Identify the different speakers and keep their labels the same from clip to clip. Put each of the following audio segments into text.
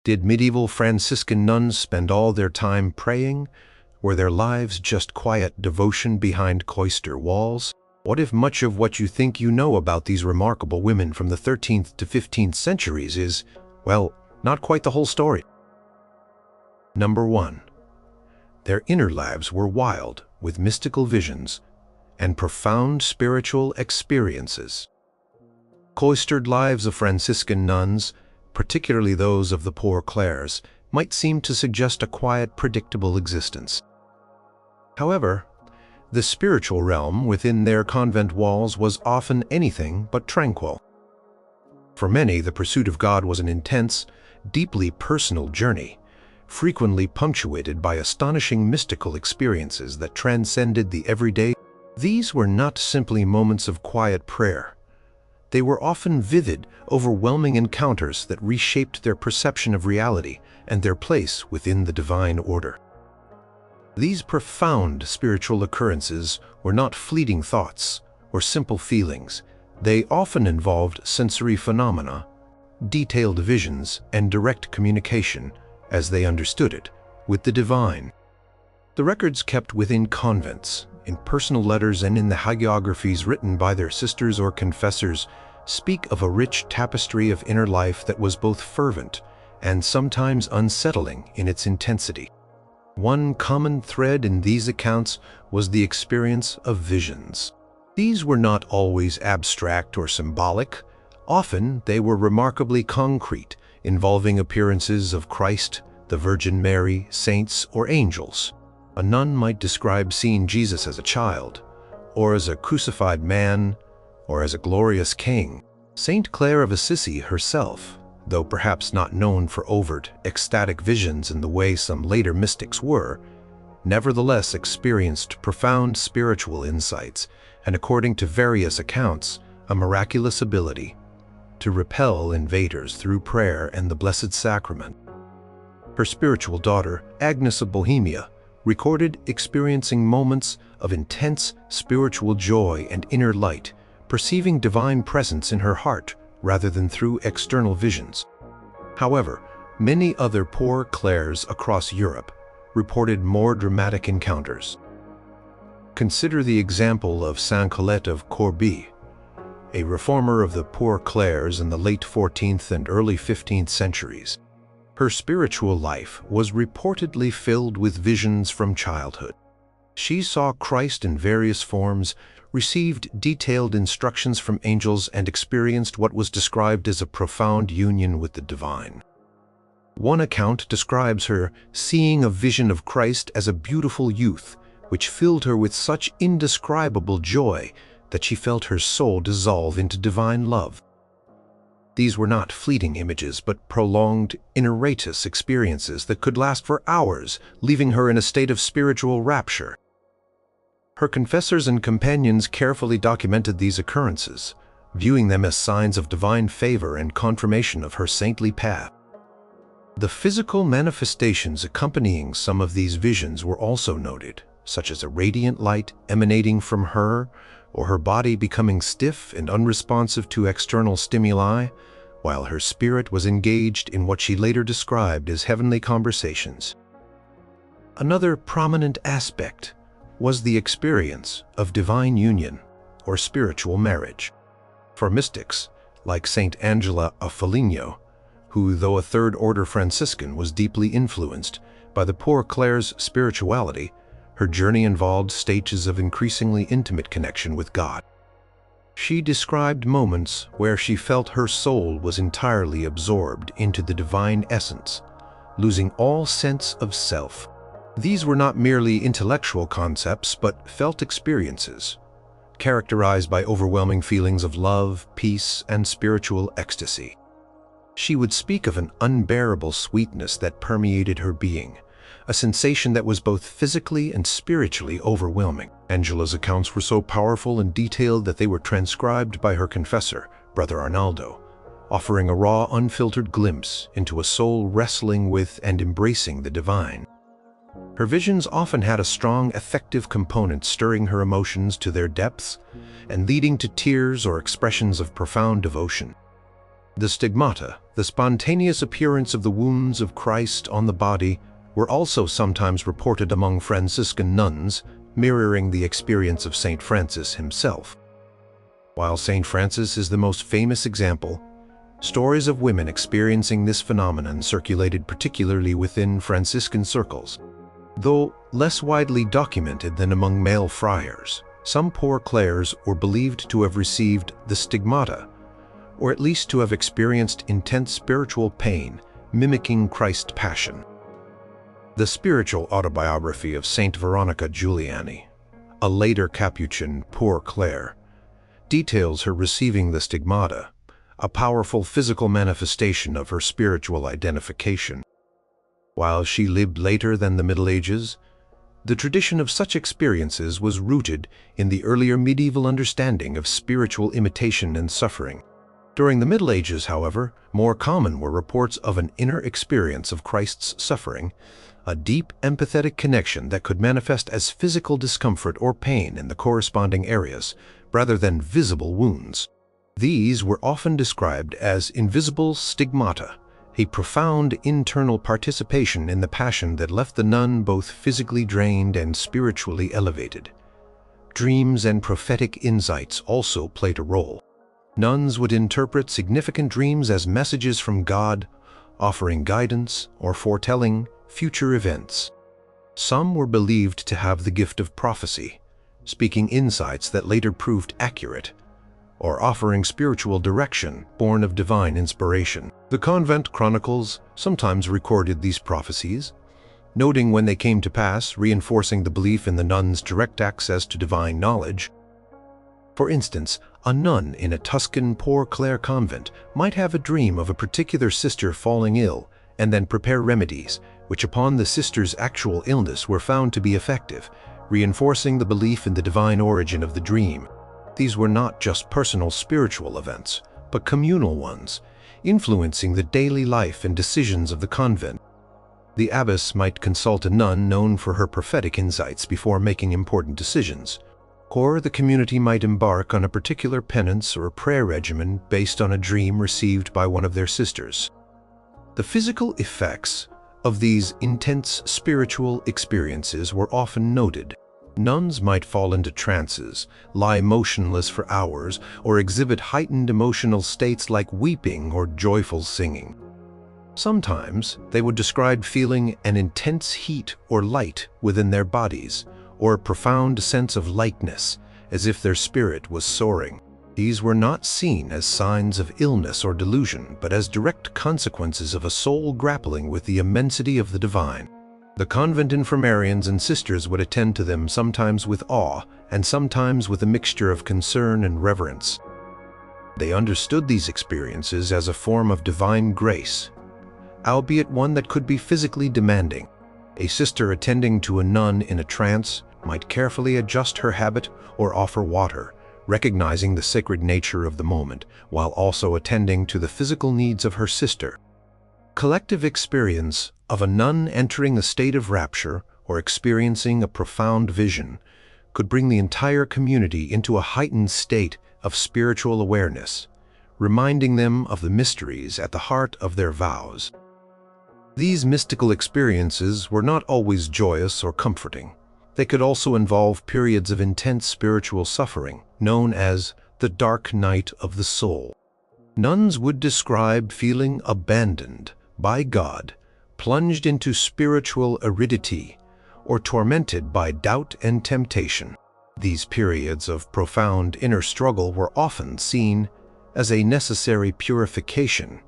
Speaker 1: Did medieval Franciscan nuns spend all their time praying? Were their lives just quiet devotion behind cloister walls? What if much of what you think you know about these remarkable women from the 13th to 15th centuries is, well, not quite the whole story? Number 1. Their inner lives were wild with mystical visions and profound spiritual experiences. Cloistered lives of Franciscan nuns, particularly those of the Poor Clares, might seem to suggest a quiet, predictable existence. However, the spiritual realm within their convent walls was often anything but tranquil. For many, the pursuit of God was an intense, deeply personal journey, frequently punctuated by astonishing mystical experiences that transcended the everyday. These were not simply moments of quiet prayer. They were often vivid, overwhelming encounters that reshaped their perception of reality and their place within the divine order. These profound spiritual occurrences were not fleeting thoughts or simple feelings. They often involved sensory phenomena, detailed visions, and direct communication, as they understood it, with the divine. The records kept within convents, in personal letters and in the hagiographies written by their sisters or confessors, speak of a rich tapestry of inner life that was both fervent and sometimes unsettling in its intensity. One common thread in these accounts was the experience of visions. These were not always abstract or symbolic. Often they were remarkably concrete, involving appearances of Christ, the Virgin Mary, saints, or angels. A nun might describe seeing Jesus as a child, or as a crucified man, or as a glorious king. Saint Clare of Assisi herself, though perhaps not known for overt, ecstatic visions in the way some later mystics were, nevertheless experienced profound spiritual insights and, according to various accounts, a miraculous ability to repel invaders through prayer and the Blessed Sacrament. Her spiritual daughter, Agnes of Bohemia, recorded experiencing moments of intense spiritual joy and inner light, perceiving divine presence in her heart rather than through external visions. However, many other Poor Clares across Europe reported more dramatic encounters. Consider the example of Saint Colette of Corbie, a reformer of the Poor Clares in the late 14th and early 15th centuries. Her spiritual life was reportedly filled with visions from childhood. She saw Christ in various forms, received detailed instructions from angels, and experienced what was described as a profound union with the divine. One account describes her seeing a vision of Christ as a beautiful youth, which filled her with such indescribable joy that she felt her soul dissolve into divine love. These were not fleeting images, but prolonged, ineratus experiences that could last for hours, leaving her in a state of spiritual rapture. Her confessors and companions carefully documented these occurrences, viewing them as signs of divine favor and confirmation of her saintly path. The physical manifestations accompanying some of these visions were also noted, such as a radiant light emanating from her, or her body becoming stiff and unresponsive to external stimuli, while her spirit was engaged in what she later described as heavenly conversations. Another prominent aspect was the experience of divine union or spiritual marriage. For mystics, like Saint Angela of Foligno, who, though a third-order Franciscan, was deeply influenced by the Poor Clares' spirituality, her journey involved stages of increasingly intimate connection with God. She described moments where she felt her soul was entirely absorbed into the divine essence, losing all sense of self. These were not merely intellectual concepts, but felt experiences, characterized by overwhelming feelings of love, peace, and spiritual ecstasy. She would speak of an unbearable sweetness that permeated her being, a sensation that was both physically and spiritually overwhelming. Angela's accounts were so powerful and detailed that they were transcribed by her confessor, Brother Arnaldo, offering a raw, unfiltered glimpse into a soul wrestling with and embracing the divine. Her visions often had a strong affective component, stirring her emotions to their depths and leading to tears or expressions of profound devotion. The stigmata, the spontaneous appearance of the wounds of Christ on the body, were also sometimes reported among Franciscan nuns, mirroring the experience of Saint Francis himself. While Saint Francis is the most famous example, stories of women experiencing this phenomenon circulated particularly within Franciscan circles. Though less widely documented than among male friars, some poor clerics were believed to have received the stigmata, or at least to have experienced intense spiritual pain, mimicking Christ's passion. The spiritual autobiography of Saint Veronica Giuliani, a later Capuchin poor Clare, details her receiving the stigmata, a powerful physical manifestation of her spiritual identification. While she lived later than the Middle Ages, the tradition of such experiences was rooted in the earlier medieval understanding of spiritual imitation and suffering. During the Middle Ages, however, more common were reports of an inner experience of Christ's suffering, a deep empathetic connection that could manifest as physical discomfort or pain in the corresponding areas, rather than visible wounds. These were often described as invisible stigmata, a profound internal participation in the passion that left the nun both physically drained and spiritually elevated. Dreams and prophetic insights also played a role. Nuns would interpret significant dreams as messages from God, offering guidance or foretelling future events. Some were believed to have the gift of prophecy, speaking insights that later proved accurate, or offering spiritual direction born of divine inspiration. The convent chronicles sometimes recorded these prophecies, noting when they came to pass, reinforcing the belief in the nuns' direct access to divine knowledge. For instance, a nun in a Tuscan Poor Clare convent might have a dream of a particular sister falling ill and then prepare remedies, which upon the sister's actual illness were found to be effective, reinforcing the belief in the divine origin of the dream. These were not just personal spiritual events, but communal ones, influencing the daily life and decisions of the convent. The abbess might consult a nun known for her prophetic insights before making important decisions, or the community might embark on a particular penance or prayer regimen based on a dream received by one of their sisters. The physical effects of these intense spiritual experiences were often noted. Nuns might fall into trances, lie motionless for hours, or exhibit heightened emotional states like weeping or joyful singing. Sometimes they would describe feeling an intense heat or light within their bodies, or a profound sense of lightness, as if their spirit was soaring. These were not seen as signs of illness or delusion, but as direct consequences of a soul grappling with the immensity of the divine. The convent infirmarians and sisters would attend to them sometimes with awe and sometimes with a mixture of concern and reverence. They understood these experiences as a form of divine grace, albeit one that could be physically demanding. A sister attending to a nun in a trance might carefully adjust her habit or offer water, recognizing the sacred nature of the moment, while also attending to the physical needs of her sister. Collective experience of a nun entering a state of rapture or experiencing a profound vision could bring the entire community into a heightened state of spiritual awareness, reminding them of the mysteries at the heart of their vows. These mystical experiences were not always joyous or comforting. They could also involve periods of intense spiritual suffering, known as the dark night of the soul. Nuns would describe feeling abandoned by God, plunged into spiritual aridity, or tormented by doubt and temptation. These periods of profound inner struggle were often seen as a necessary purification,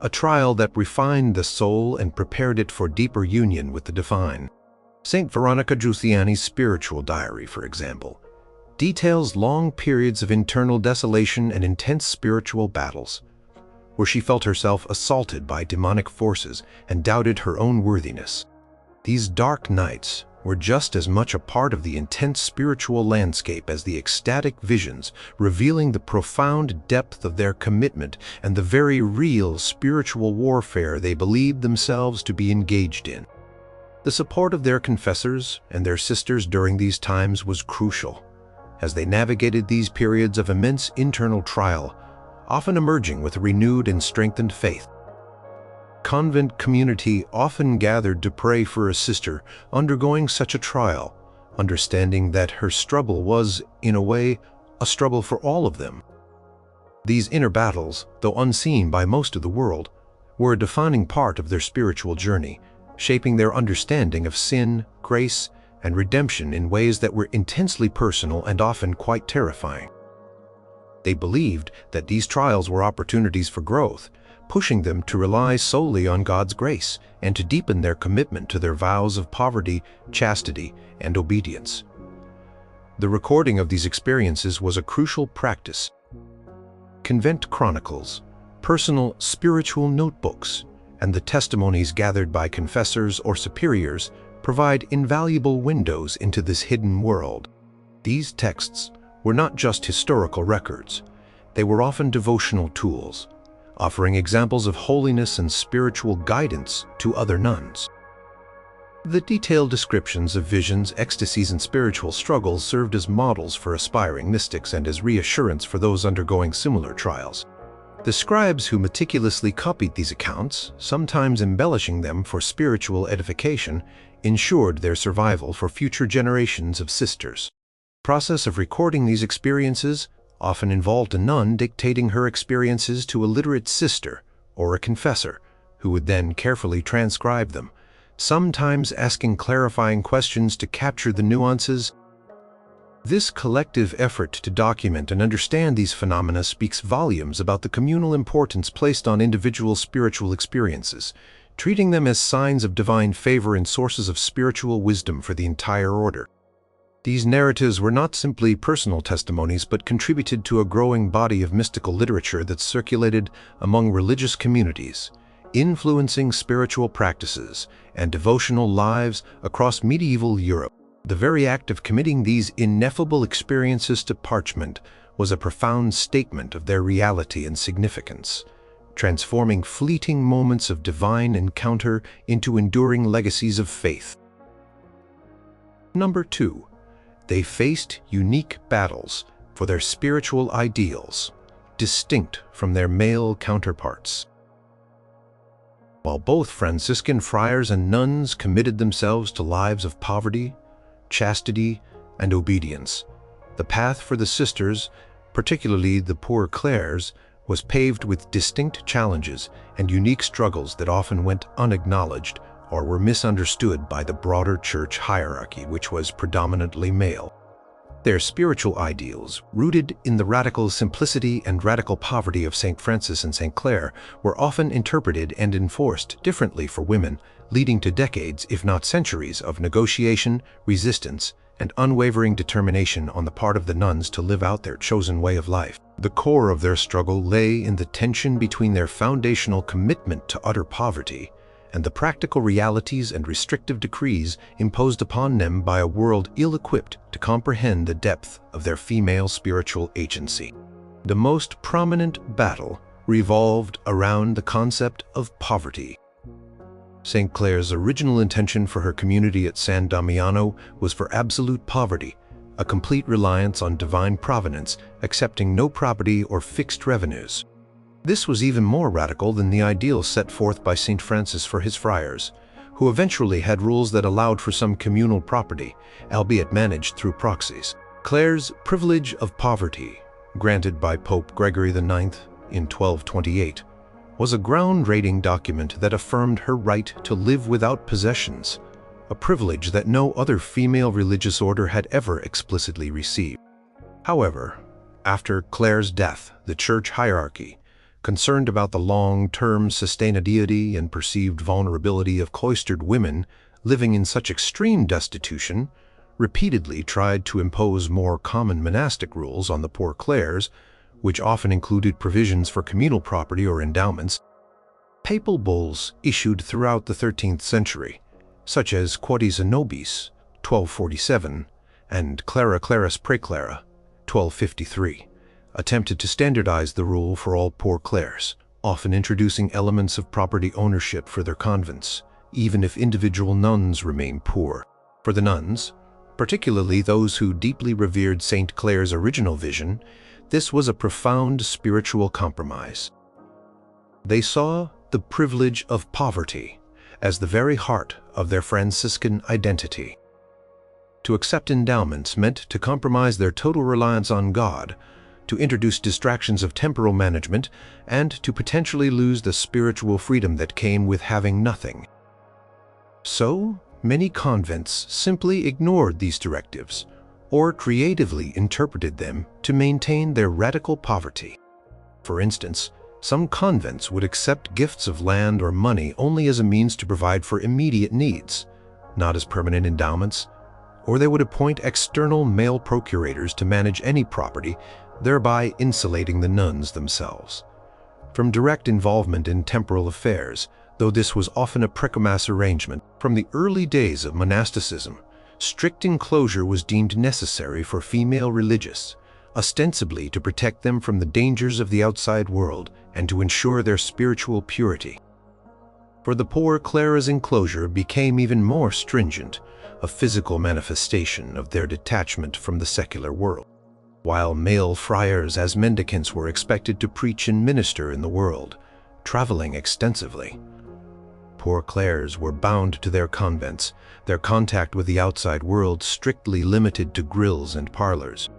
Speaker 1: a trial that refined the soul and prepared it for deeper union with the divine. Saint Veronica Giuliani's spiritual diary, for example, details long periods of internal desolation and intense spiritual battles, where she felt herself assaulted by demonic forces and doubted her own worthiness. These dark nights were just as much a part of the intense spiritual landscape as the ecstatic visions, revealing the profound depth of their commitment and the very real spiritual warfare they believed themselves to be engaged in. The support of their confessors and their sisters during these times was crucial. As they navigated these periods of immense internal trial, often emerging with a renewed and strengthened faith. Convent community often gathered to pray for a sister undergoing such a trial, understanding that her struggle was, in a way, a struggle for all of them. These inner battles, though unseen by most of the world, were a defining part of their spiritual journey, shaping their understanding of sin, grace, and redemption in ways that were intensely personal and often quite terrifying. They believed that these trials were opportunities for growth, pushing them to rely solely on God's grace and to deepen their commitment to their vows of poverty, chastity, and obedience. The recording of these experiences was a crucial practice. Convent chronicles, personal spiritual notebooks, and the testimonies gathered by confessors or superiors provide invaluable windows into this hidden world. These texts were not just historical records. They were often devotional tools, offering examples of holiness and spiritual guidance to other nuns. The detailed descriptions of visions, ecstasies, and spiritual struggles served as models for aspiring mystics and as reassurance for those undergoing similar trials. The scribes who meticulously copied these accounts, sometimes embellishing them for spiritual edification, ensured their survival for future generations of sisters. The process of recording these experiences often involved a nun dictating her experiences to a literate sister or a confessor, who would then carefully transcribe them, sometimes asking clarifying questions to capture the nuances. This collective effort to document and understand these phenomena speaks volumes about the communal importance placed on individual spiritual experiences, treating them as signs of divine favor and sources of spiritual wisdom for the entire order. These narratives were not simply personal testimonies, but contributed to a growing body of mystical literature that circulated among religious communities, influencing spiritual practices and devotional lives across medieval Europe. The very act of committing these ineffable experiences to parchment was a profound statement of their reality and significance, transforming fleeting moments of divine encounter into enduring legacies of faith. Number 2. They faced unique battles for their spiritual ideals, distinct from their male counterparts. While both Franciscan friars and nuns committed themselves to lives of poverty, chastity, and obedience, the path for the sisters, particularly the Poor Clares, was paved with distinct challenges and unique struggles that often went unacknowledged or were misunderstood by the broader church hierarchy, which was predominantly male. Their spiritual ideals, rooted in the radical simplicity and radical poverty of St. Francis and St. Clare, were often interpreted and enforced differently for women, leading to decades, if not centuries, of negotiation, resistance, and unwavering determination on the part of the nuns to live out their chosen way of life. The core of their struggle lay in the tension between their foundational commitment to utter poverty and the practical realities and restrictive decrees imposed upon them by a world ill-equipped to comprehend the depth of their female spiritual agency. The most prominent battle revolved around the concept of poverty. St. Clare's original intention for her community at San Damiano was for absolute poverty, a complete reliance on divine providence, accepting no property or fixed revenues. This was even more radical than the ideal set forth by St. Francis for his friars, who eventually had rules that allowed for some communal property, albeit managed through proxies. Clare's privilege of poverty, granted by Pope Gregory IX in 1228, was a groundbreaking document that affirmed her right to live without possessions, a privilege that no other female religious order had ever explicitly received. However, after Clare's death, the church hierarchy, concerned about the long-term sustainability and perceived vulnerability of cloistered women living in such extreme destitution, repeatedly tried to impose more common monastic rules on the Poor Clares, which often included provisions for communal property or endowments. Papal bulls issued throughout the 13th century, such as Quodus Nobis, 1247, and Clara Claris Praeclara, 1253, attempted to standardize the rule for all Poor Clares, often introducing elements of property ownership for their convents, even if individual nuns remained poor. For the nuns, particularly those who deeply revered St. Clare's original vision, This was a profound spiritual compromise. They saw the privilege of poverty as the very heart of their Franciscan identity. To accept endowments meant to compromise their total reliance on God, to introduce distractions of temporal management, and to potentially lose the spiritual freedom that came with having nothing. So, many convents simply ignored these directives, or creatively interpreted them to maintain their radical poverty. For instance, some convents would accept gifts of land or money only as a means to provide for immediate needs, not as permanent endowments, or they would appoint external male procurators to manage any property, thereby insulating the nuns themselves from direct involvement in temporal affairs, though this was often a precomass arrangement. From the early days of monasticism, strict enclosure was deemed necessary for female religious, ostensibly to protect them from the dangers of the outside world and to ensure their spiritual purity. For the poor, Clara's enclosure became even more stringent, a physical manifestation of their detachment from the secular world. While male friars as mendicants were expected to preach and minister in the world, traveling extensively, poor Clares were bound to their convents, their contact with the outside world strictly limited to grilles and parlors.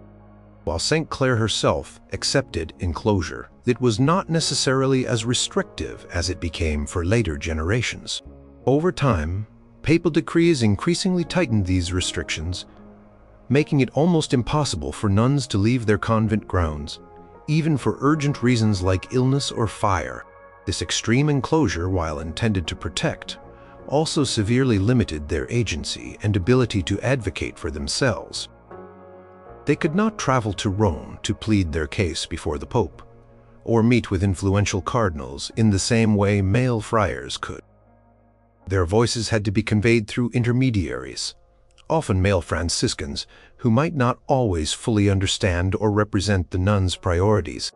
Speaker 1: While St. Clare herself accepted enclosure, it was not necessarily as restrictive as it became for later generations. Over time, papal decrees increasingly tightened these restrictions, making it almost impossible for nuns to leave their convent grounds, even for urgent reasons like illness or fire. This extreme enclosure, while intended to protect, also severely limited their agency and ability to advocate for themselves. They could not travel to Rome to plead their case before the Pope, or meet with influential cardinals in the same way male friars could. Their voices had to be conveyed through intermediaries, often male Franciscans, who might not always fully understand or represent the nuns' priorities.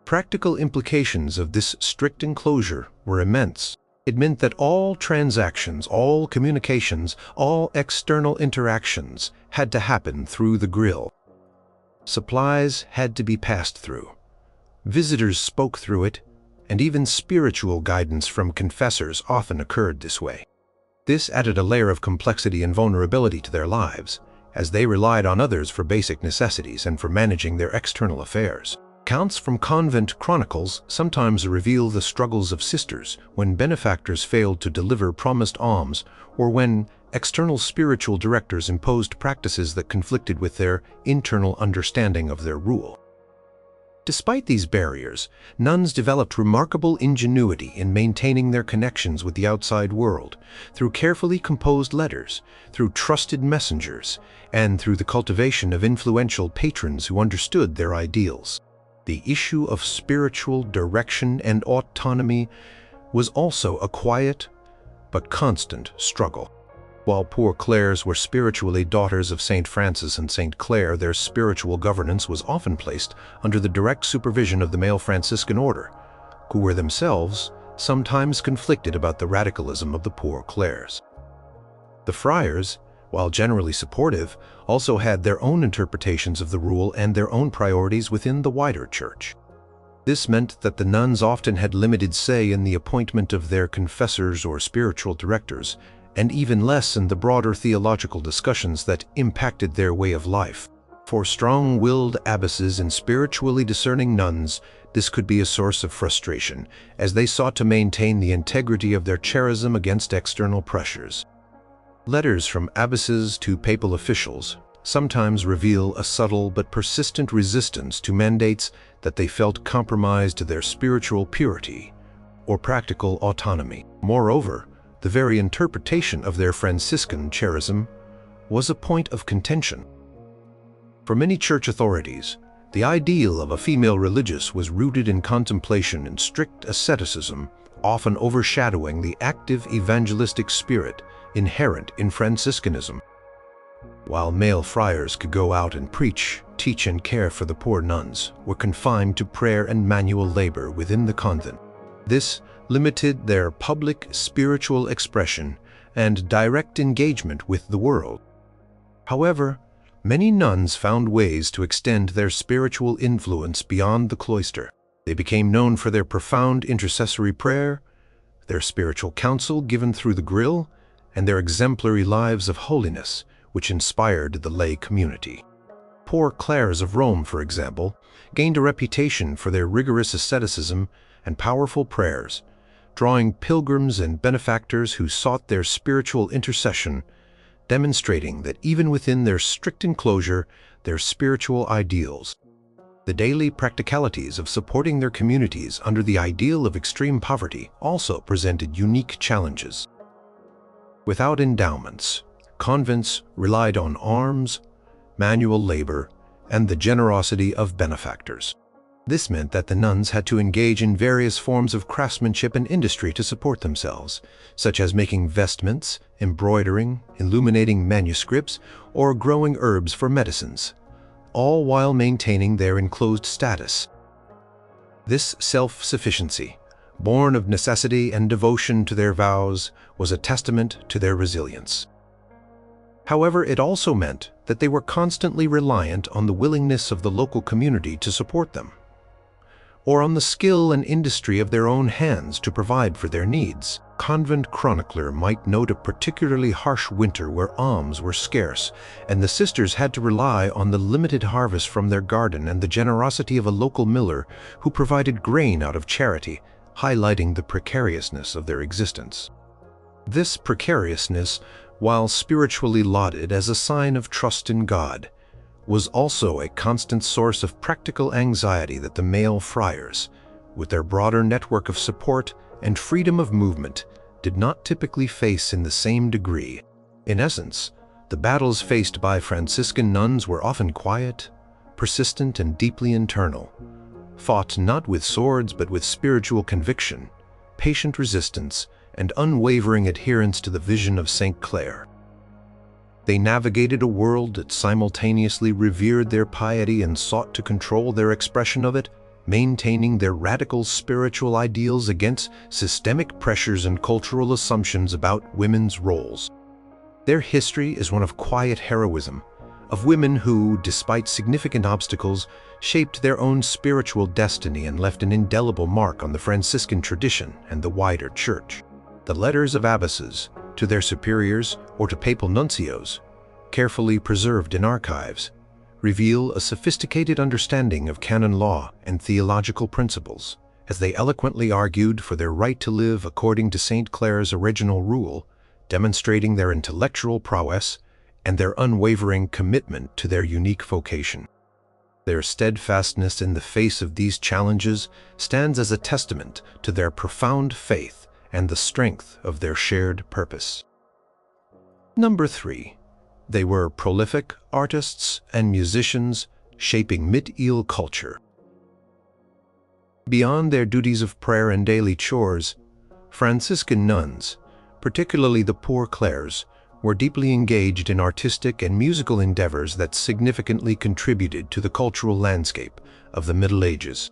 Speaker 1: Practical implications of this strict enclosure were immense. It meant that all transactions, all communications, all external interactions had to happen through the grill. Supplies had to be passed through. Visitors spoke through it, and even spiritual guidance from confessors often occurred this way. This added a layer of complexity and vulnerability to their lives, as they relied on others for basic necessities and for managing their external affairs. Accounts from convent chronicles sometimes reveal the struggles of sisters when benefactors failed to deliver promised alms, or when external spiritual directors imposed practices that conflicted with their internal understanding of their rule. Despite these barriers, nuns developed remarkable ingenuity in maintaining their connections with the outside world through carefully composed letters, through trusted messengers, and through the cultivation of influential patrons who understood their ideals. The issue of spiritual direction and autonomy was also a quiet but constant struggle. While poor Clares were spiritually daughters of St. Francis and St. Clare, their spiritual governance was often placed under the direct supervision of the male Franciscan order, who were themselves sometimes conflicted about the radicalism of the poor Clares. The friars, while generally supportive, also had their own interpretations of the rule and their own priorities within the wider church. This meant that the nuns often had limited say in the appointment of their confessors or spiritual directors, and even less in the broader theological discussions that impacted their way of life. For strong-willed abbesses and spiritually discerning nuns, this could be a source of frustration, as they sought to maintain the integrity of their charism against external pressures. Letters from abbesses to papal officials sometimes reveal a subtle but persistent resistance to mandates that they felt compromised their spiritual purity or practical autonomy. Moreover, the very interpretation of their Franciscan charism was a point of contention. For many church authorities, the ideal of a female religious was rooted in contemplation and strict asceticism, often overshadowing the active evangelistic spirit inherent in Franciscanism. While male friars could go out and preach, teach, and care for the poor nuns were confined to prayer and manual labor within the convent. This limited their public spiritual expression and direct engagement with the world. However, Many nuns found ways to extend their spiritual influence beyond the cloister. They became known for their profound intercessory prayer, their spiritual counsel given through the grill, and their exemplary lives of holiness, which inspired the lay community. Poor Clares of Rome, for example, gained a reputation for their rigorous asceticism and powerful prayers, drawing pilgrims and benefactors who sought their spiritual intercession, demonstrating that even within their strict enclosure, their spiritual ideals. The daily practicalities of supporting their communities under the ideal of extreme poverty also presented unique challenges. Without endowments, convents relied on alms, manual labor, and the generosity of benefactors. This meant that the nuns had to engage in various forms of craftsmanship and industry to support themselves, such as making vestments, embroidering, illuminating manuscripts, or growing herbs for medicines, all while maintaining their enclosed status. This self-sufficiency, born of necessity and devotion to their vows, was a testament to their resilience. However, it also meant that they were constantly reliant on the willingness of the local community to support them, or on the skill and industry of their own hands to provide for their needs. Convent chronicler might note a particularly harsh winter where alms were scarce, and the sisters had to rely on the limited harvest from their garden and the generosity of a local miller who provided grain out of charity, highlighting the precariousness of their existence. This precariousness, while spiritually lauded as a sign of trust in God, was also a constant source of practical anxiety that the male friars, with their broader network of support and freedom of movement, did not typically face in the same degree. In essence, the battles faced by Franciscan nuns were often quiet, persistent, and deeply internal, fought not with swords but with spiritual conviction, patient resistance, and unwavering adherence to the vision of Saint Clare. They navigated a world that simultaneously revered their piety and sought to control their expression of it, maintaining their radical spiritual ideals against systemic pressures and cultural assumptions about women's roles. Their history is one of quiet heroism, of women who, despite significant obstacles, shaped their own spiritual destiny and left an indelible mark on the Franciscan tradition and the wider Church. The letters of abbesses, to their superiors or to papal nuncios, carefully preserved in archives, reveal a sophisticated understanding of canon law and theological principles, as they eloquently argued for their right to live according to Saint Clare's original rule, demonstrating their intellectual prowess and their unwavering commitment to their unique vocation. Their steadfastness in the face of these challenges stands as a testament to their profound faith and the strength of their shared purpose. Number 3. They were prolific artists and musicians shaping medieval culture. Beyond their duties of prayer and daily chores, Franciscan nuns, particularly the Poor Clares, were deeply engaged in artistic and musical endeavors that significantly contributed to the cultural landscape of the Middle Ages.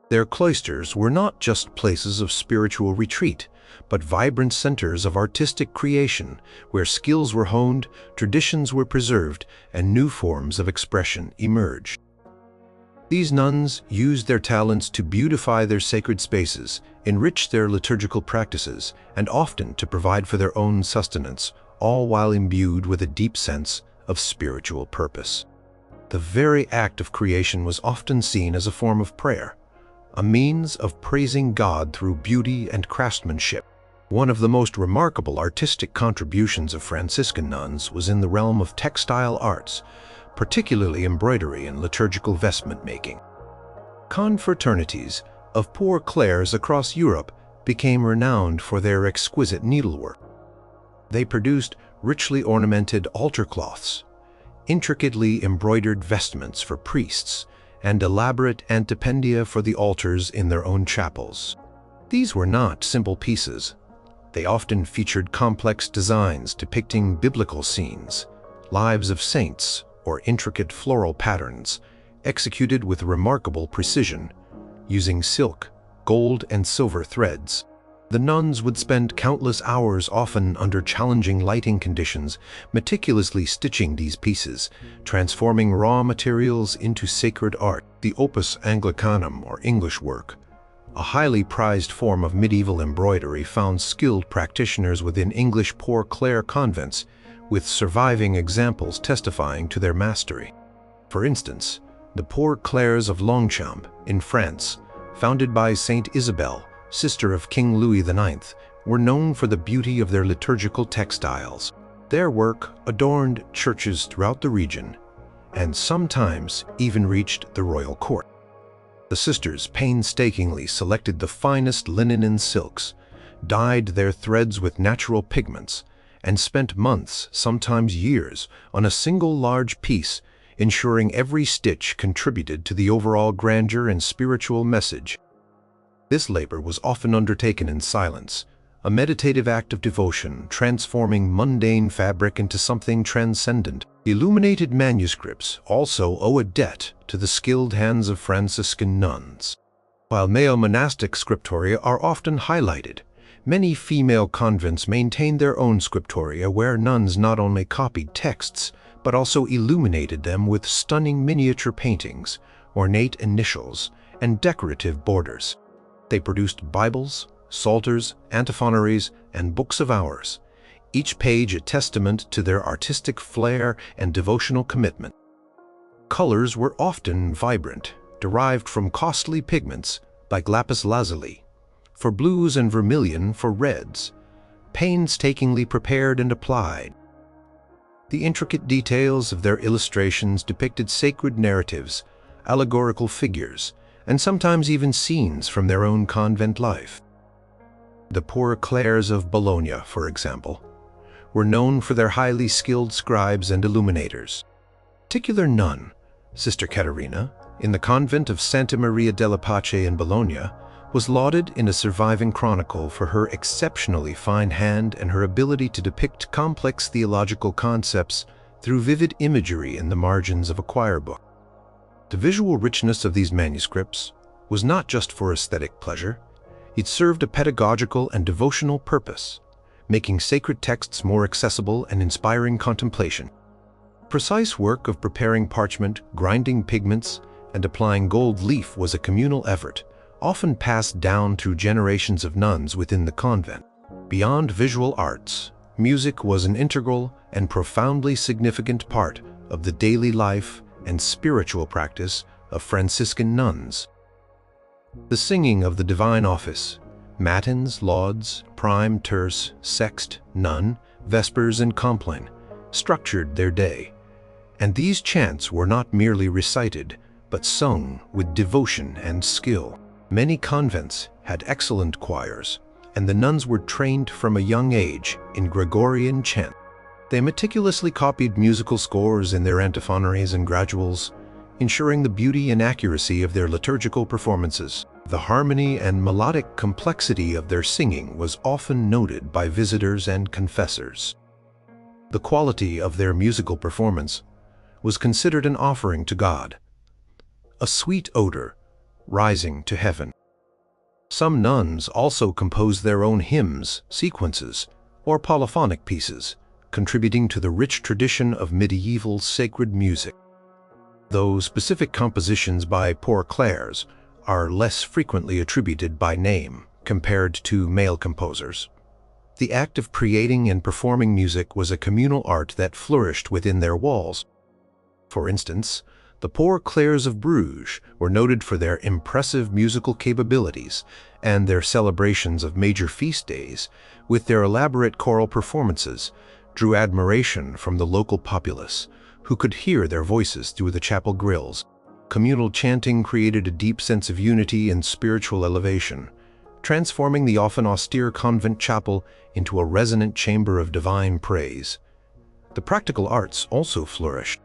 Speaker 1: Their cloisters were not just places of spiritual retreat, but vibrant centers of artistic creation where skills were honed, traditions were preserved, and new forms of expression emerged. These nuns used their talents to beautify their sacred spaces, enrich their liturgical practices, and often to provide for their own sustenance, all while imbued with a deep sense of spiritual purpose. The very act of creation was often seen as a form of prayer, a means of praising God through beauty and craftsmanship. One of the most remarkable artistic contributions of Franciscan nuns was in the realm of textile arts, particularly embroidery and liturgical vestment making. Confraternities of Poor Clares across Europe became renowned for their exquisite needlework. They produced richly ornamented altar cloths, intricately embroidered vestments for priests, and elaborate antipendia for the altars in their own chapels. These were not simple pieces. They often featured complex designs depicting biblical scenes, lives of saints, or intricate floral patterns, executed with remarkable precision, using silk, gold, and silver threads. The nuns would spend countless hours, often under challenging lighting conditions, meticulously stitching these pieces, transforming raw materials into sacred art. The opus Anglicanum, or English work, a highly prized form of medieval embroidery, found skilled practitioners within English Poor Clare convents, with surviving examples testifying to their mastery. For instance, the Poor Clares of Longchamp in France, founded by Saint Isabel, sister of King Louis IX, were known for the beauty of their liturgical textiles. Their work adorned churches throughout the region and sometimes even reached the royal court. The sisters painstakingly selected the finest linen and silks, dyed their threads with natural pigments, and spent months, sometimes years, on a single large piece, ensuring every stitch contributed to the overall grandeur and spiritual message. This labor was often undertaken in silence, a meditative act of devotion, transforming mundane fabric into something transcendent. Illuminated manuscripts also owe a debt to the skilled hands of Franciscan nuns. While male monastic scriptoria are often highlighted, many female convents maintain their own scriptoria where nuns not only copied texts, but also illuminated them with stunning miniature paintings, ornate initials, and decorative borders. They produced Bibles, psalters, antiphonary, and books of hours, each page a testament to their artistic flair and devotional commitment. Colors were often vibrant, derived from costly pigments like lapis lazuli, for blues and vermilion for reds, painstakingly prepared and applied. The intricate details of their illustrations depicted sacred narratives, allegorical figures, and sometimes even scenes from their own convent life. The Poor Clares of Bologna, for example, were known for their highly skilled scribes and illuminators. A particular nun, Sister Caterina, in the convent of Santa Maria della Pace in Bologna, was lauded in a surviving chronicle for her exceptionally fine hand and her ability to depict complex theological concepts through vivid imagery in the margins of a choir book. The visual richness of these manuscripts was not just for aesthetic pleasure, it served a pedagogical and devotional purpose, making sacred texts more accessible and inspiring contemplation. Precise work of preparing parchment, grinding pigments, and applying gold leaf was a communal effort, often passed down through generations of nuns within the convent. Beyond visual arts, music was an integral and profoundly significant part of the daily life and spiritual practice of Franciscan nuns. The singing of the divine office, matins, lauds, prime, terce, sext, none, vespers, and compline, structured their day, and these chants were not merely recited, but sung with devotion and skill. Many convents had excellent choirs, and the nuns were trained from a young age in Gregorian chant. They meticulously copied musical scores in their antiphonaries and graduals, ensuring the beauty and accuracy of their liturgical performances. The harmony and melodic complexity of their singing was often noted by visitors and confessors. The quality of their musical performance was considered an offering to God, a sweet odor rising to heaven. Some nuns also composed their own hymns, sequences, or polyphonic pieces, contributing to the rich tradition of medieval sacred music. Though specific compositions by Poor Clares are less frequently attributed by name compared to male composers, the act of creating and performing music was a communal art that flourished within their walls. For instance, the Poor Clares of Bruges were noted for their impressive musical capabilities, and their celebrations of major feast days, with their elaborate choral performances, drew admiration from the local populace, who could hear their voices through the chapel grills. Communal chanting created a deep sense of unity and spiritual elevation, transforming the often austere convent chapel into a resonant chamber of divine praise. The practical arts also flourished.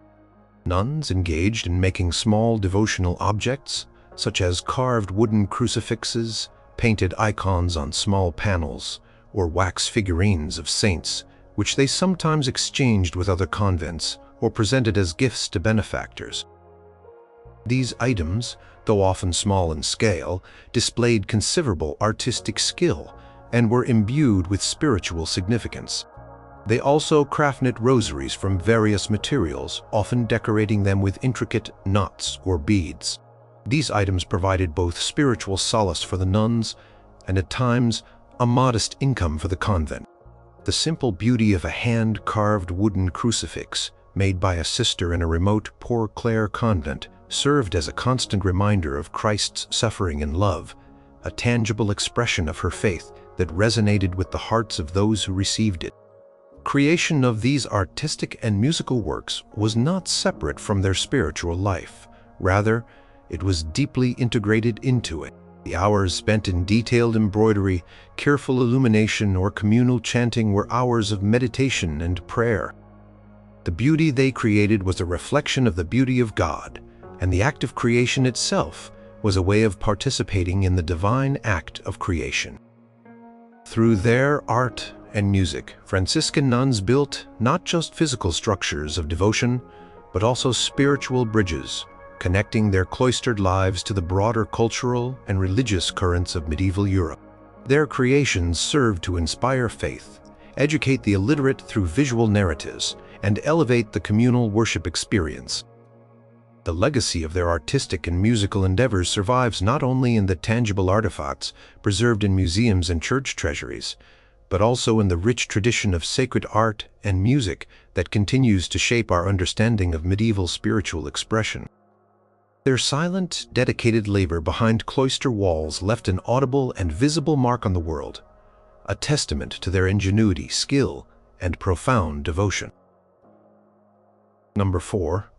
Speaker 1: Nuns engaged in making small devotional objects, such as carved wooden crucifixes, painted icons on small panels, or wax figurines of saints, which they sometimes exchanged with other convents or presented as gifts to benefactors. These items, though often small in scale, displayed considerable artistic skill and were imbued with spiritual significance. They also craft-knit rosaries from various materials, often decorating them with intricate knots or beads. These items provided both spiritual solace for the nuns and, at times, a modest income for the convent. The simple beauty of a hand-carved wooden crucifix made by a sister in a remote Poor Clare convent served as a constant reminder of Christ's suffering and love, a tangible expression of her faith that resonated with the hearts of those who received it. Creation of these artistic and musical works was not separate from their spiritual life. Rather, it was deeply integrated into it. The hours spent in detailed embroidery, careful illumination, or communal chanting were hours of meditation and prayer. The beauty they created was a reflection of the beauty of God, and the act of creation itself was a way of participating in the divine act of creation. Through their art and music, Franciscan nuns built not just physical structures of devotion, but also spiritual bridges, connecting their cloistered lives to the broader cultural and religious currents of medieval Europe. Their creations served to inspire faith, educate the illiterate through visual narratives, and elevate the communal worship experience. The legacy of their artistic and musical endeavors survives not only in the tangible artifacts preserved in museums and church treasuries, but also in the rich tradition of sacred art and music that continues to shape our understanding of medieval spiritual expression. Their silent, dedicated labor behind cloister walls left an audible and visible mark on the world, a testament to their ingenuity, skill, and profound devotion. Number 4.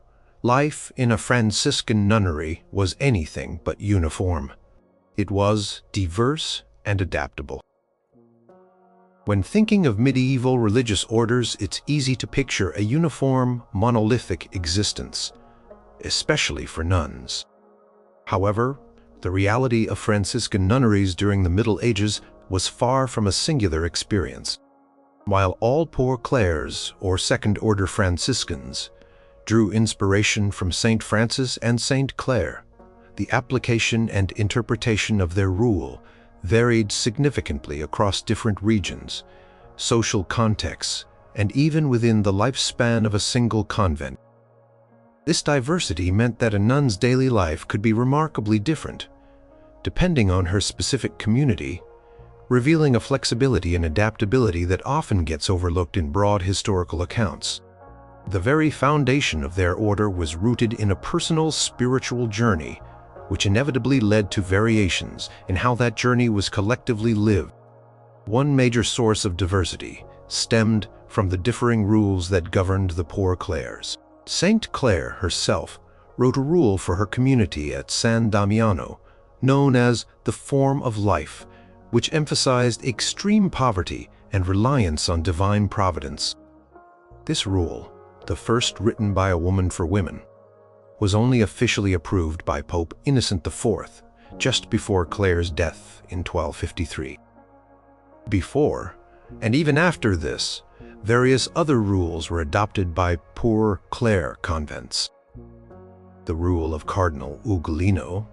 Speaker 1: Life in a Franciscan nunnery was anything but uniform. It was diverse and adaptable. When thinking of medieval religious orders, it's easy to picture a uniform, monolithic existence, especially for nuns. However, the reality of Franciscan nunneries during the Middle Ages was far from a singular experience. While all Poor Clares, or second-order Franciscans, drew inspiration from Saint Francis and Saint Clare, the application and interpretation of their rule varied significantly across different regions, social contexts, and even within the lifespan of a single convent. This diversity meant that a nun's daily life could be remarkably different, depending on her specific community, revealing a flexibility and adaptability that often gets overlooked in broad historical accounts. The very foundation of their order was rooted in a personal spiritual journey, which inevitably led to variations in how that journey was collectively lived. One major source of diversity stemmed from the differing rules that governed the Poor Clares. Saint Clare herself wrote a rule for her community at San Damiano, known as the Form of Life, which emphasized extreme poverty and reliance on divine providence. This rule, the first written by a woman for women, was only officially approved by Pope Innocent IV just before Clare's death in 1253. Before, and even after this, various other rules were adopted by Poor Clare convents. The rule of Cardinal Ugolino,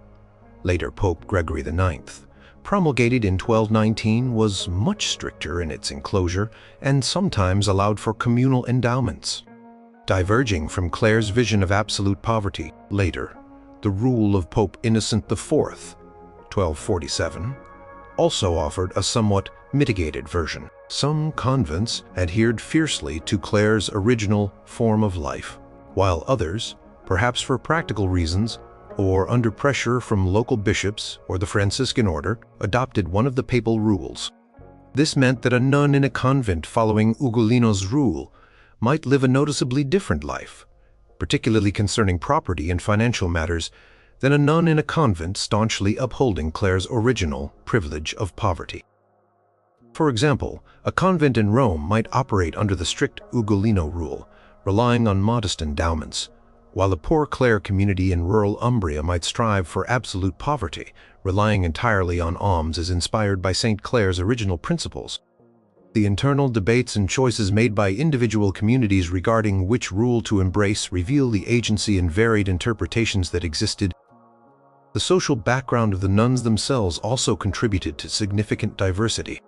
Speaker 1: later Pope Gregory IX, promulgated in 1219, was much stricter in its enclosure and sometimes allowed for communal endowments. Diverging from Clare's vision of absolute poverty, later, the rule of Pope Innocent IV, 1247, also offered a somewhat mitigated version. Some convents adhered fiercely to Clare's original form of life, while others, perhaps for practical reasons or under pressure from local bishops or the Franciscan order, adopted one of the papal rules. This meant that a nun in a convent following Ugolino's rule might live a noticeably different life, particularly concerning property and financial matters, than a nun in a convent staunchly upholding Clare's original privilege of poverty. For example, a convent in Rome might operate under the strict Ugolino rule, relying on modest endowments, while a Poor Clare community in rural Umbria might strive for absolute poverty, relying entirely on alms as inspired by St. Clare's original principles. The internal debates and choices made by individual communities regarding which rule to embrace reveal the agency and varied interpretations that existed. The social background of the nuns themselves also contributed to significant diversity.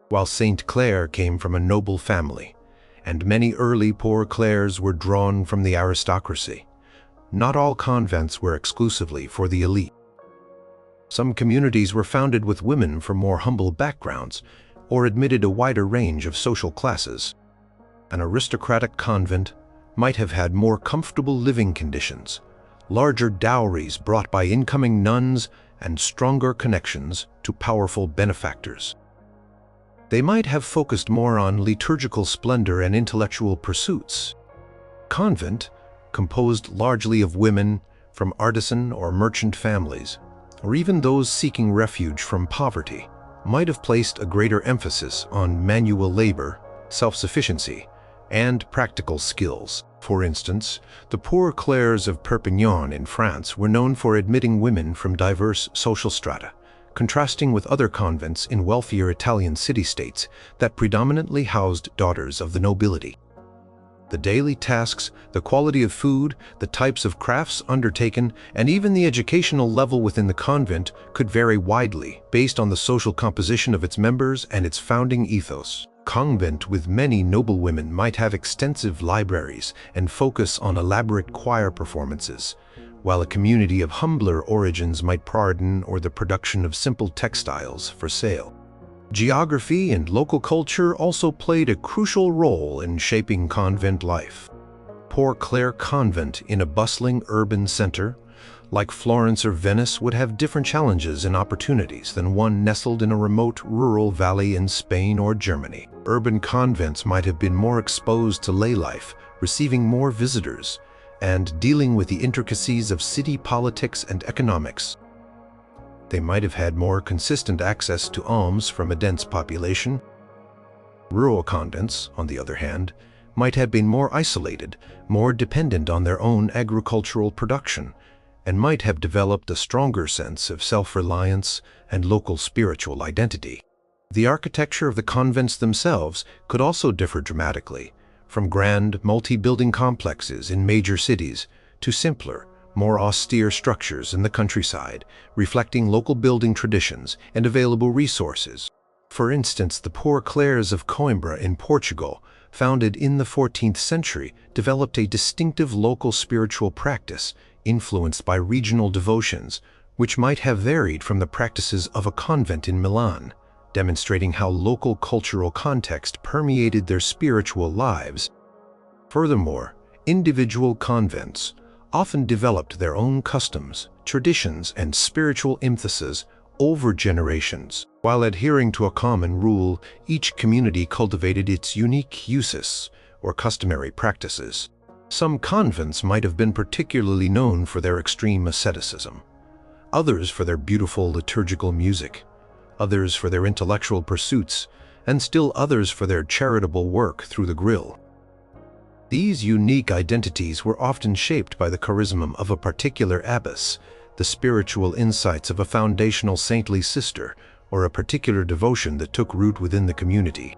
Speaker 1: while Saint Clare came from a noble family, and many early poor Clares were drawn from the aristocracy. Not all convents were exclusively for the elite. Some communities were founded with women from more humble backgrounds or admitted a wider range of social classes. An aristocratic convent might have had more comfortable living conditions, larger dowries brought by incoming nuns, and stronger connections to powerful benefactors. They might have focused more on liturgical splendor and intellectual pursuits. Convent, composed largely of women from artisan or merchant families, or even those seeking refuge from poverty, might have placed a greater emphasis on manual labor, self-sufficiency, and practical skills. For instance, the poor Clares of Perpignan in France were known for admitting women from diverse social strata, contrasting with other convents in wealthier Italian city-states that predominantly housed daughters of the nobility. The daily tasks, the quality of food, the types of crafts undertaken, and even the educational level within the convent could vary widely based on the social composition of its members and its founding ethos. Convent with many noble women might have extensive libraries and focus on elaborate choir performances, while a community of humbler origins might pardon or the production of simple textiles for sale. Geography and local culture also played a crucial role in shaping convent life. Poor Clare Convent in a bustling urban center, like Florence or Venice, would have different challenges and opportunities than one nestled in a remote rural valley in Spain or Germany. Urban convents might have been more exposed to lay life, receiving more visitors, and dealing with the intricacies of city politics and economics. They might have had more consistent access to alms from a dense population. Rural convents, on the other hand, might have been more isolated, more dependent on their own agricultural production, and might have developed a stronger sense of self-reliance and local spiritual identity. The architecture of the convents themselves could also differ dramatically, from grand, multi-building complexes in major cities to simpler, more austere structures in the countryside, reflecting local building traditions and available resources. For instance, the poor Clares of Coimbra in Portugal, founded in the 14th century, developed a distinctive local spiritual practice influenced by regional devotions, which might have varied from the practices of a convent in Milan, demonstrating how local cultural context permeated their spiritual lives. Furthermore, individual convents often developed their own customs, traditions, and spiritual emphasis over generations. While adhering to a common rule, each community cultivated its unique uses or customary practices. Some convents might have been particularly known for their extreme asceticism, others for their beautiful liturgical music, others for their intellectual pursuits, and still others for their charitable work through the grill. These unique identities were often shaped by the charisma of a particular abbess, the spiritual insights of a foundational saintly sister, or a particular devotion that took root within the community.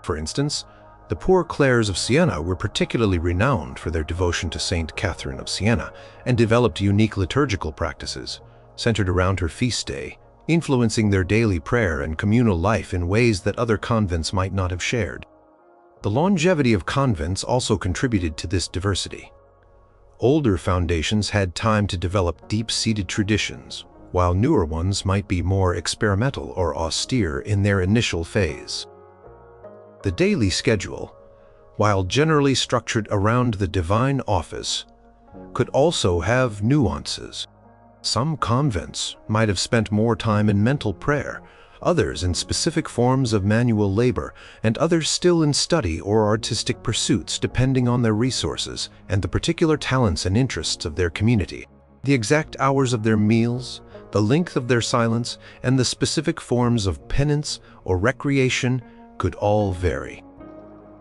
Speaker 1: For instance, the poor Clares of Siena were particularly renowned for their devotion to Saint Catherine of Siena and developed unique liturgical practices centered around her feast day, influencing their daily prayer and communal life in ways that other convents might not have shared. The longevity of convents also contributed to this diversity. Older foundations had time to develop deep-seated traditions, while newer ones might be more experimental or austere in their initial phase. The daily schedule, while generally structured around the divine office, could also have nuances. Some convents might have spent more time in mental prayer, others in specific forms of manual labor, and others still in study or artistic pursuits depending on their resources and the particular talents and interests of their community. The exact hours of their meals, the length of their silence, and the specific forms of penance or recreation could all vary.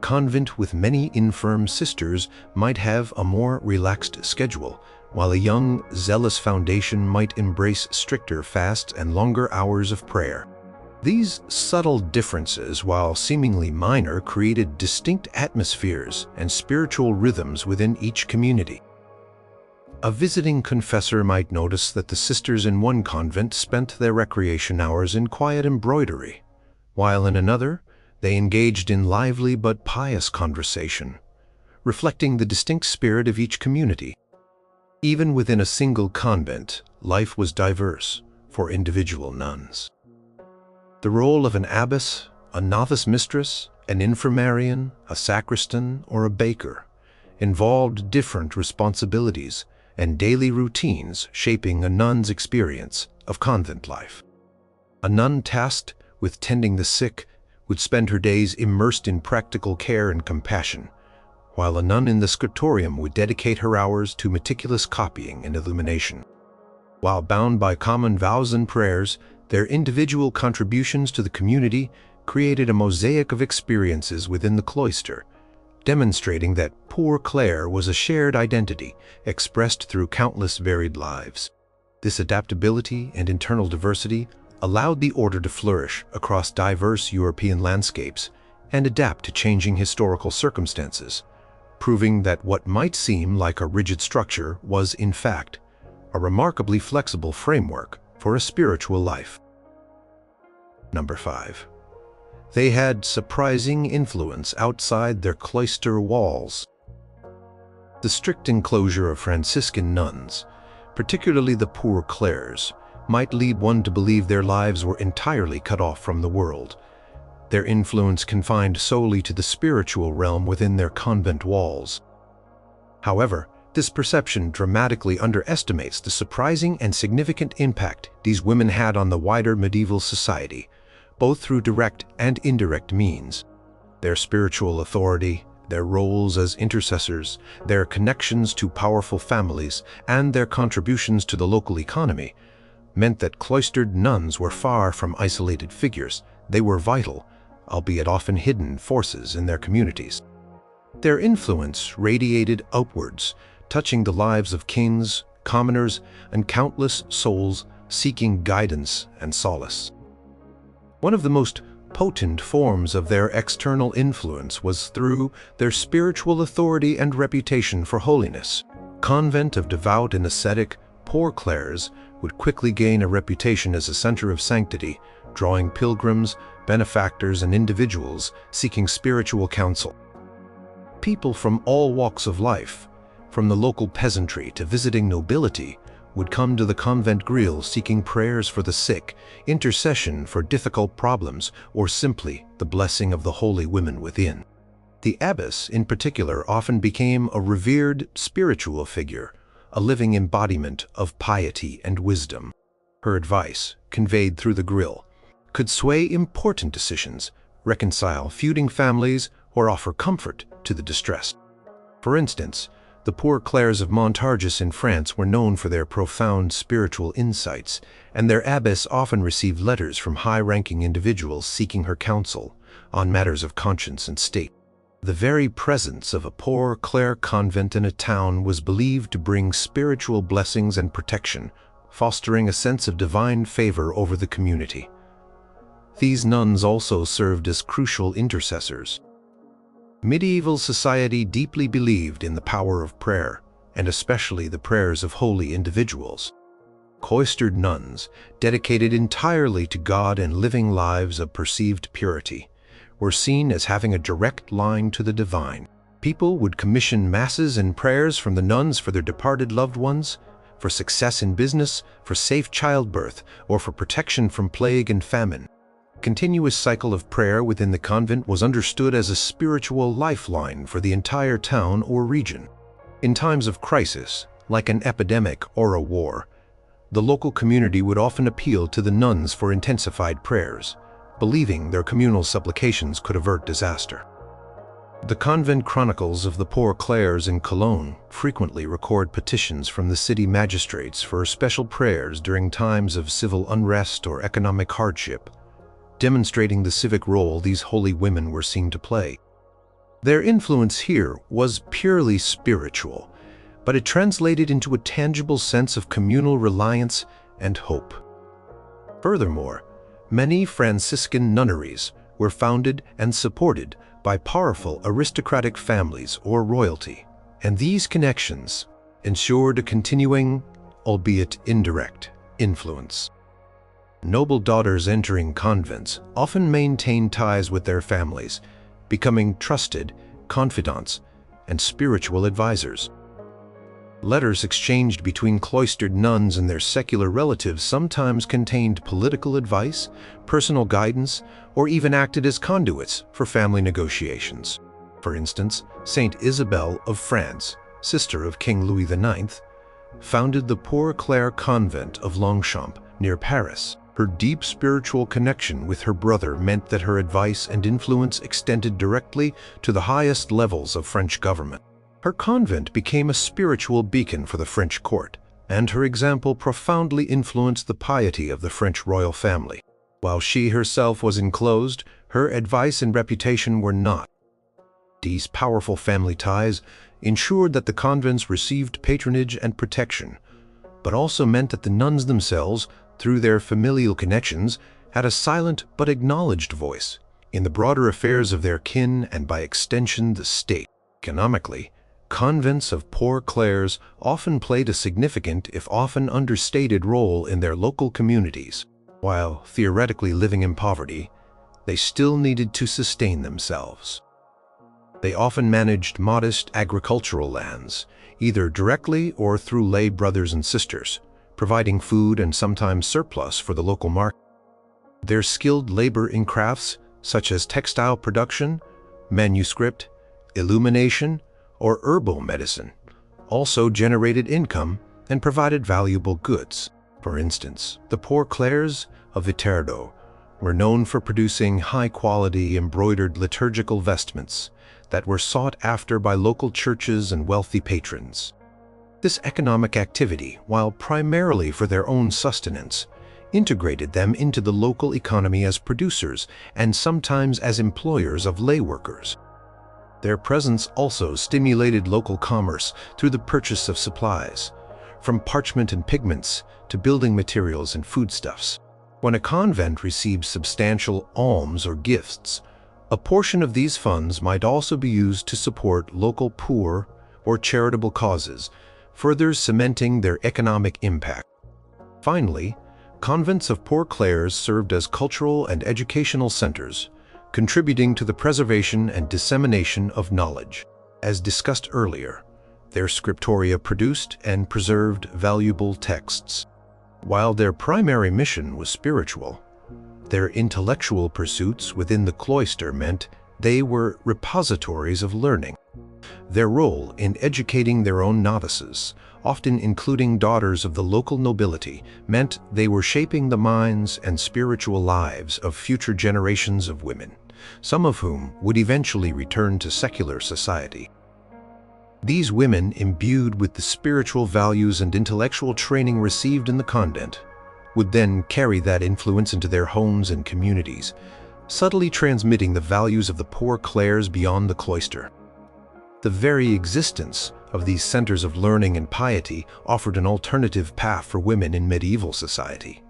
Speaker 1: Convent with many infirm sisters might have a more relaxed schedule, while a young, zealous foundation might embrace stricter fasts and longer hours of prayer. These subtle differences, while seemingly minor, created distinct atmospheres and spiritual rhythms within each community. A visiting confessor might notice that the sisters in one convent spent their recreation hours in quiet embroidery, while in another, They engaged in lively but pious conversation, reflecting the distinct spirit of each community. Even within a single convent, life was diverse for individual nuns. The role of an abbess, a novice mistress, an infirmarian, a sacristan, or a baker involved different responsibilities and daily routines shaping a nun's experience of convent life. A nun tasked with tending the sick would spend her days immersed in practical care and compassion, while a nun in the scriptorium would dedicate her hours to meticulous copying and illumination. While bound by common vows and prayers, their individual contributions to the community created a mosaic of experiences within the cloister, demonstrating that Poor Clare was a shared identity expressed through countless varied lives. This adaptability and internal diversity allowed the order to flourish across diverse European landscapes and adapt to changing historical circumstances, proving that what might seem like a rigid structure was, in fact, a remarkably flexible framework for a spiritual life. Number 5. They had surprising influence outside their cloister walls. The strict enclosure of Franciscan nuns, particularly the Poor Clares, might lead one to believe their lives were entirely cut off from the world, their influence confined solely to the spiritual realm within their convent walls. However, this perception dramatically underestimates the surprising and significant impact these women had on the wider medieval society, both through direct and indirect means. Their spiritual authority, their roles as intercessors, their connections to powerful families, and their contributions to the local economy meant that cloistered nuns were far from isolated figures. They were vital, albeit often hidden, forces in their communities. Their influence radiated outwards, touching the lives of kings, commoners, and countless souls seeking guidance and solace. One of the most potent forms of their external influence was through their spiritual authority and reputation for holiness. Convent of devout and ascetic Poor Clares would quickly gain a reputation as a center of sanctity, drawing pilgrims, benefactors, and individuals seeking spiritual counsel. People from all walks of life, from the local peasantry to visiting nobility, would come to the convent grill seeking prayers for the sick, intercession for difficult problems, or simply the blessing of the holy women within. The abbess, in particular, often became a revered spiritual figure, a living embodiment of piety and wisdom. Her advice, conveyed through the grill, could sway important decisions, reconcile feuding families, or offer comfort to the distressed. For instance, the Poor Clares of Montargis in France were known for their profound spiritual insights, and their abbess often received letters from high-ranking individuals seeking her counsel on matters of conscience and state. The very presence of a Poor Clare convent in a town was believed to bring spiritual blessings and protection, fostering a sense of divine favor over the community. These nuns also served as crucial intercessors. Medieval society deeply believed in the power of prayer, and especially the prayers of holy individuals. Cloistered nuns, dedicated entirely to God and living lives of perceived purity, were seen as having a direct line to the divine. People would commission masses and prayers from the nuns for their departed loved ones, for success in business, for safe childbirth, or for protection from plague and famine. Continuous cycle of prayer within the convent was understood as a spiritual lifeline for the entire town or region. In times of crisis, like an epidemic or a war, the local community would often appeal to the nuns for intensified prayers, believing their communal supplications could avert disaster. The convent chronicles of the Poor Clares in Cologne frequently record petitions from the city magistrates for special prayers during times of civil unrest or economic hardship, demonstrating the civic role these holy women were seen to play. Their influence here was purely spiritual, but it translated into a tangible sense of communal reliance and hope. Furthermore, many Franciscan nunneries were founded and supported by powerful aristocratic families or royalty, and these connections ensured a continuing, albeit indirect, influence. Noble daughters entering convents often maintain ties with their families, becoming trusted confidants and spiritual advisors. Letters exchanged between cloistered nuns and their secular relatives sometimes contained political advice, personal guidance, or even acted as conduits for family negotiations. For instance, Saint Isabel of France, sister of King Louis IX, founded the Poor Clare convent of Longchamp near Paris. Her deep spiritual connection with her brother meant that her advice and influence extended directly to the highest levels of French government. Her convent became a spiritual beacon for the French court, and her example profoundly influenced the piety of the French royal family. While she herself was enclosed, her advice and reputation were not. These powerful family ties ensured that the convents received patronage and protection, but also meant that the nuns themselves, through their familial connections, had a silent but acknowledged voice in the broader affairs of their kin and by extension the state. Economically, convents of Poor Clares often played a significant, if often understated, role in their local communities. While theoretically living in poverty, they still needed to sustain themselves. They often managed modest agricultural lands, either directly or through lay brothers and sisters, providing food and sometimes surplus for the local market. Their skilled labor in crafts such as textile production, manuscript, illumination, or herbal medicine also generated income and provided valuable goods. For instance, the Poor Clares of Viterbo were known for producing high-quality embroidered liturgical vestments that were sought after by local churches and wealthy patrons. This economic activity, while primarily for their own sustenance, integrated them into the local economy as producers and sometimes as employers of lay workers. Their presence also stimulated local commerce through the purchase of supplies, from parchment and pigments to building materials and foodstuffs. When a convent received substantial alms or gifts, a portion of these funds might also be used to support local poor or charitable causes, further cementing their economic impact. Finally, convents of Poor Clares served as cultural and educational centers, contributing to the preservation and dissemination of knowledge. As discussed earlier, their scriptoria produced and preserved valuable texts. While their primary mission was spiritual, their intellectual pursuits within the cloister meant they were repositories of learning. Their role in educating their own novices, often including daughters of the local nobility, meant they were shaping the minds and spiritual lives of future generations of women, some of whom would eventually return to secular society. These women, imbued with the spiritual values and intellectual training received in the convent, would then carry that influence into their homes and communities, subtly transmitting the values of the Poor Clares beyond the cloister. The very existence of these centers of learning and piety offered an alternative path for women in medieval society,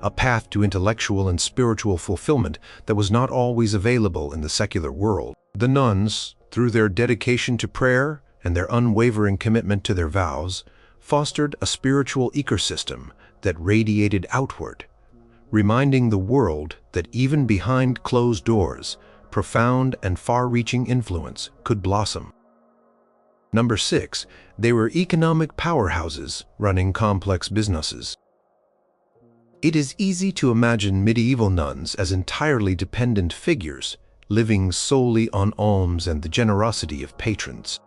Speaker 1: a path to intellectual and spiritual fulfillment that was not always available in the secular world. The nuns, through their dedication to prayer and their unwavering commitment to their vows, fostered a spiritual ecosystem that radiated outward, reminding the world that even behind closed doors, profound and far-reaching influence could blossom. Number 6, they were economic powerhouses running complex businesses. It is easy to imagine medieval nuns as entirely dependent figures, living solely on alms and the generosity of patrons.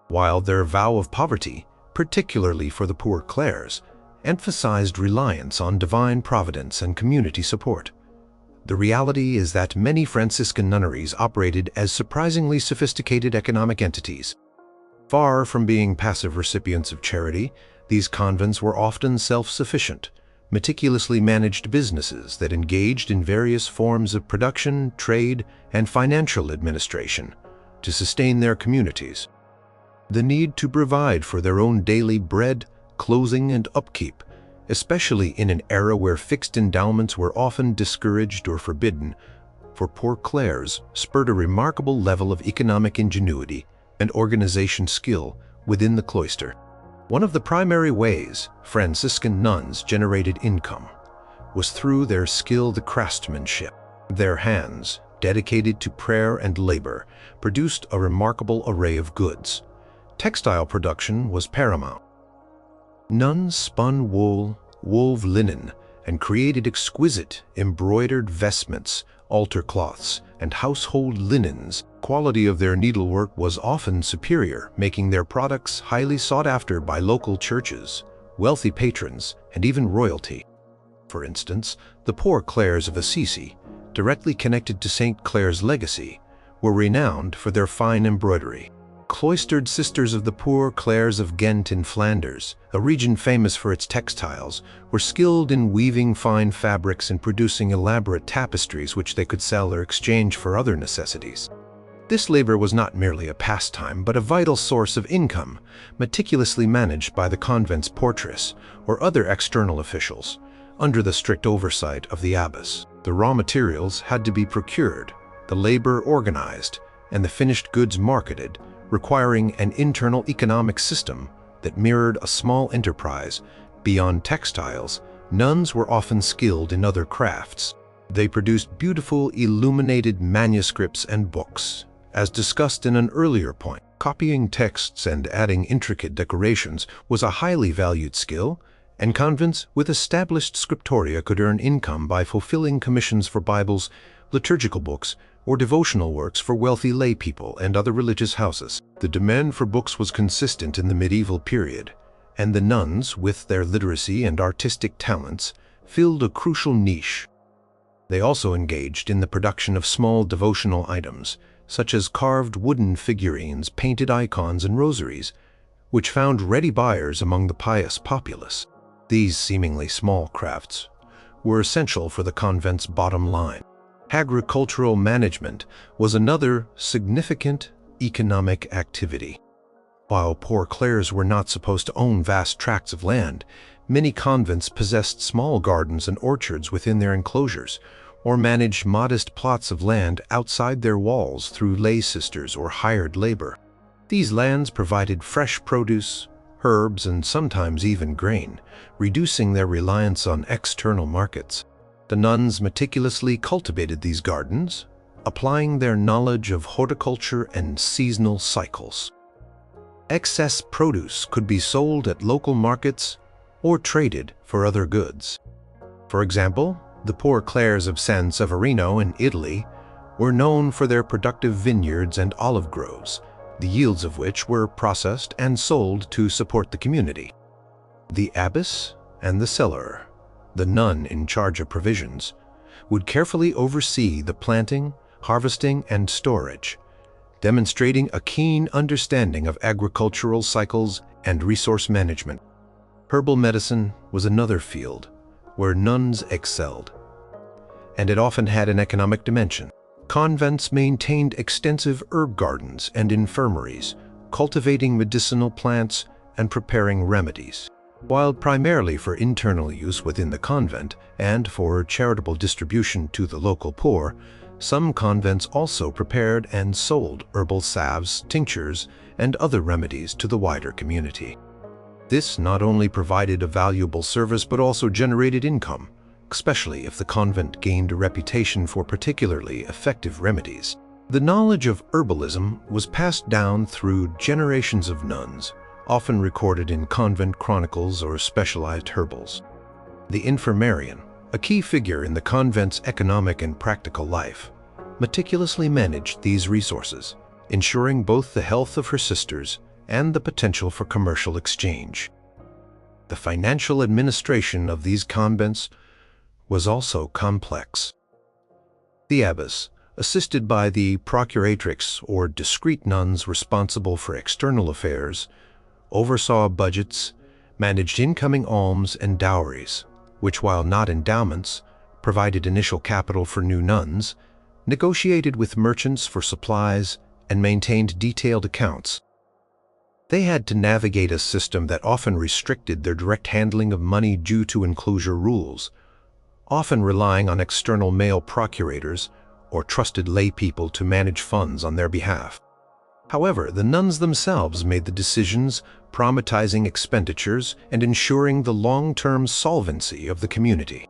Speaker 1: While their vow of poverty, particularly for the Poor Clares, emphasized reliance on divine providence and community support, the reality is that many Franciscan nunneries operated as surprisingly sophisticated economic entities. Far from being passive recipients of charity, these convents were often self-sufficient, meticulously managed businesses that engaged in various forms of production, trade, and financial administration to sustain their communities. The need to provide for their own daily bread, clothing, and upkeep, especially in an era where fixed endowments were often discouraged or forbidden, for Poor Clares spurred a remarkable level of economic ingenuity and organization skill within the cloister. One of the primary ways Franciscan nuns generated income was through their skilled craftsmanship. Their hands, dedicated to prayer and labor, produced a remarkable array of goods. Textile production was paramount. Nuns spun wool, wove linen, and created exquisite embroidered vestments, altar cloths, and household linens. Quality of their needlework was often superior, making their products highly sought after by local churches, wealthy patrons, and even royalty. For instance, the Poor Clares of Assisi, directly connected to Saint Clare's legacy, were renowned for their fine embroidery. Cloistered Sisters of the Poor Clares of Ghent in Flanders, a region famous for its textiles, were skilled in weaving fine fabrics and producing elaborate tapestries which they could sell or exchange for other necessities. This labor was not merely a pastime, but a vital source of income, meticulously managed by the convent's portress or other external officials, under the strict oversight of the abbess. The raw materials had to be procured, the labor organized, and the finished goods marketed, requiring an internal economic system that mirrored a small enterprise. Beyond textiles, nuns were often skilled in other crafts. They produced beautiful illuminated manuscripts and books. As discussed in an earlier point, copying texts and adding intricate decorations was a highly valued skill, and convents with established scriptoria could earn income by fulfilling commissions for Bibles, liturgical books, or devotional works for wealthy lay people and other religious houses. The demand for books was consistent in the medieval period, and the nuns, with their literacy and artistic talents, filled a crucial niche. They also engaged in the production of small devotional items, such as carved wooden figurines, painted icons, and rosaries, which found ready buyers among the pious populace. These seemingly small crafts were essential for the convent's bottom line. Agricultural management was another significant economic activity. While Poor Clares were not supposed to own vast tracts of land, many convents possessed small gardens and orchards within their enclosures, or managed modest plots of land outside their walls through lay sisters or hired labor. These lands provided fresh produce, herbs, and sometimes even grain, reducing their reliance on external markets. The nuns meticulously cultivated these gardens, applying their knowledge of horticulture and seasonal cycles. Excess produce could be sold at local markets or traded for other goods. For example, the Poor Clares of San Severino in Italy were known for their productive vineyards and olive groves, the yields of which were processed and sold to support the community. The abbess and the cellarer, the nun in charge of provisions, would carefully oversee the planting, harvesting, and storage, demonstrating a keen understanding of agricultural cycles and resource management. Herbal medicine was another field where nuns excelled, and it often had an economic dimension. Convents maintained extensive herb gardens and infirmaries, cultivating medicinal plants and preparing remedies. While primarily for internal use within the convent and for charitable distribution to the local poor, some convents also prepared and sold herbal salves, tinctures, and other remedies to the wider community. This not only provided a valuable service but also generated income, especially if the convent gained a reputation for particularly effective remedies. The knowledge of herbalism was passed down through generations of nuns, often recorded in convent chronicles or specialized herbals. The infirmarian, a key figure in the convent's economic and practical life, meticulously managed these resources, ensuring both the health of her sisters and the potential for commercial exchange. The financial administration of these convents was also complex. The abbess, assisted by the procuratrix or discreet nuns responsible for external affairs, oversaw budgets, managed incoming alms and dowries, which, while not endowments, provided initial capital for new nuns, negotiated with merchants for supplies, and maintained detailed accounts. They had to navigate a system that often restricted their direct handling of money due to enclosure rules, often relying on external male procurators or trusted lay people to manage funds on their behalf. However, the nuns themselves made the decisions, prioritizing expenditures and ensuring the long-term solvency of the community.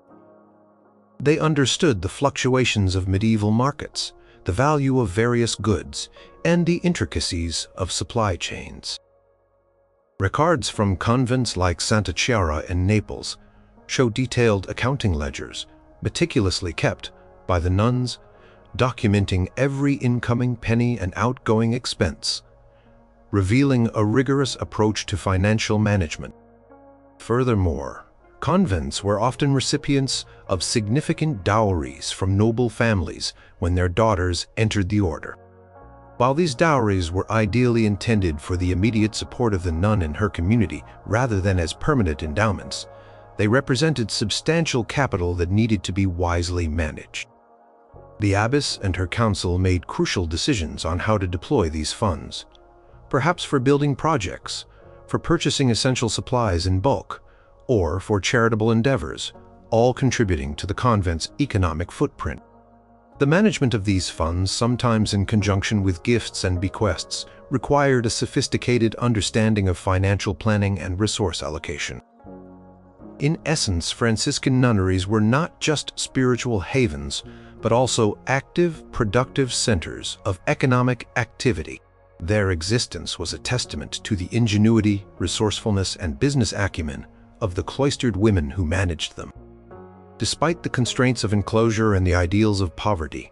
Speaker 1: They understood the fluctuations of medieval markets, the value of various goods, and the intricacies of supply chains. Records from convents like Santa Chiara in Naples show detailed accounting ledgers, meticulously kept by the nuns, documenting every incoming penny and outgoing expense, revealing a rigorous approach to financial management. Furthermore, convents were often recipients of significant dowries from noble families when their daughters entered the order. While these dowries were ideally intended for the immediate support of the nun and her community rather than as permanent endowments, they represented substantial capital that needed to be wisely managed. The abbess and her council made crucial decisions on how to deploy these funds, perhaps for building projects, for purchasing essential supplies in bulk, or for charitable endeavors, all contributing to the convent's economic footprint. The management of these funds, sometimes in conjunction with gifts and bequests, required a sophisticated understanding of financial planning and resource allocation. In essence, Franciscan nunneries were not just spiritual havens, but also active, productive centers of economic activity. Their existence was a testament to the ingenuity, resourcefulness, and business acumen of the cloistered women who managed them. Despite the constraints of enclosure and the ideals of poverty,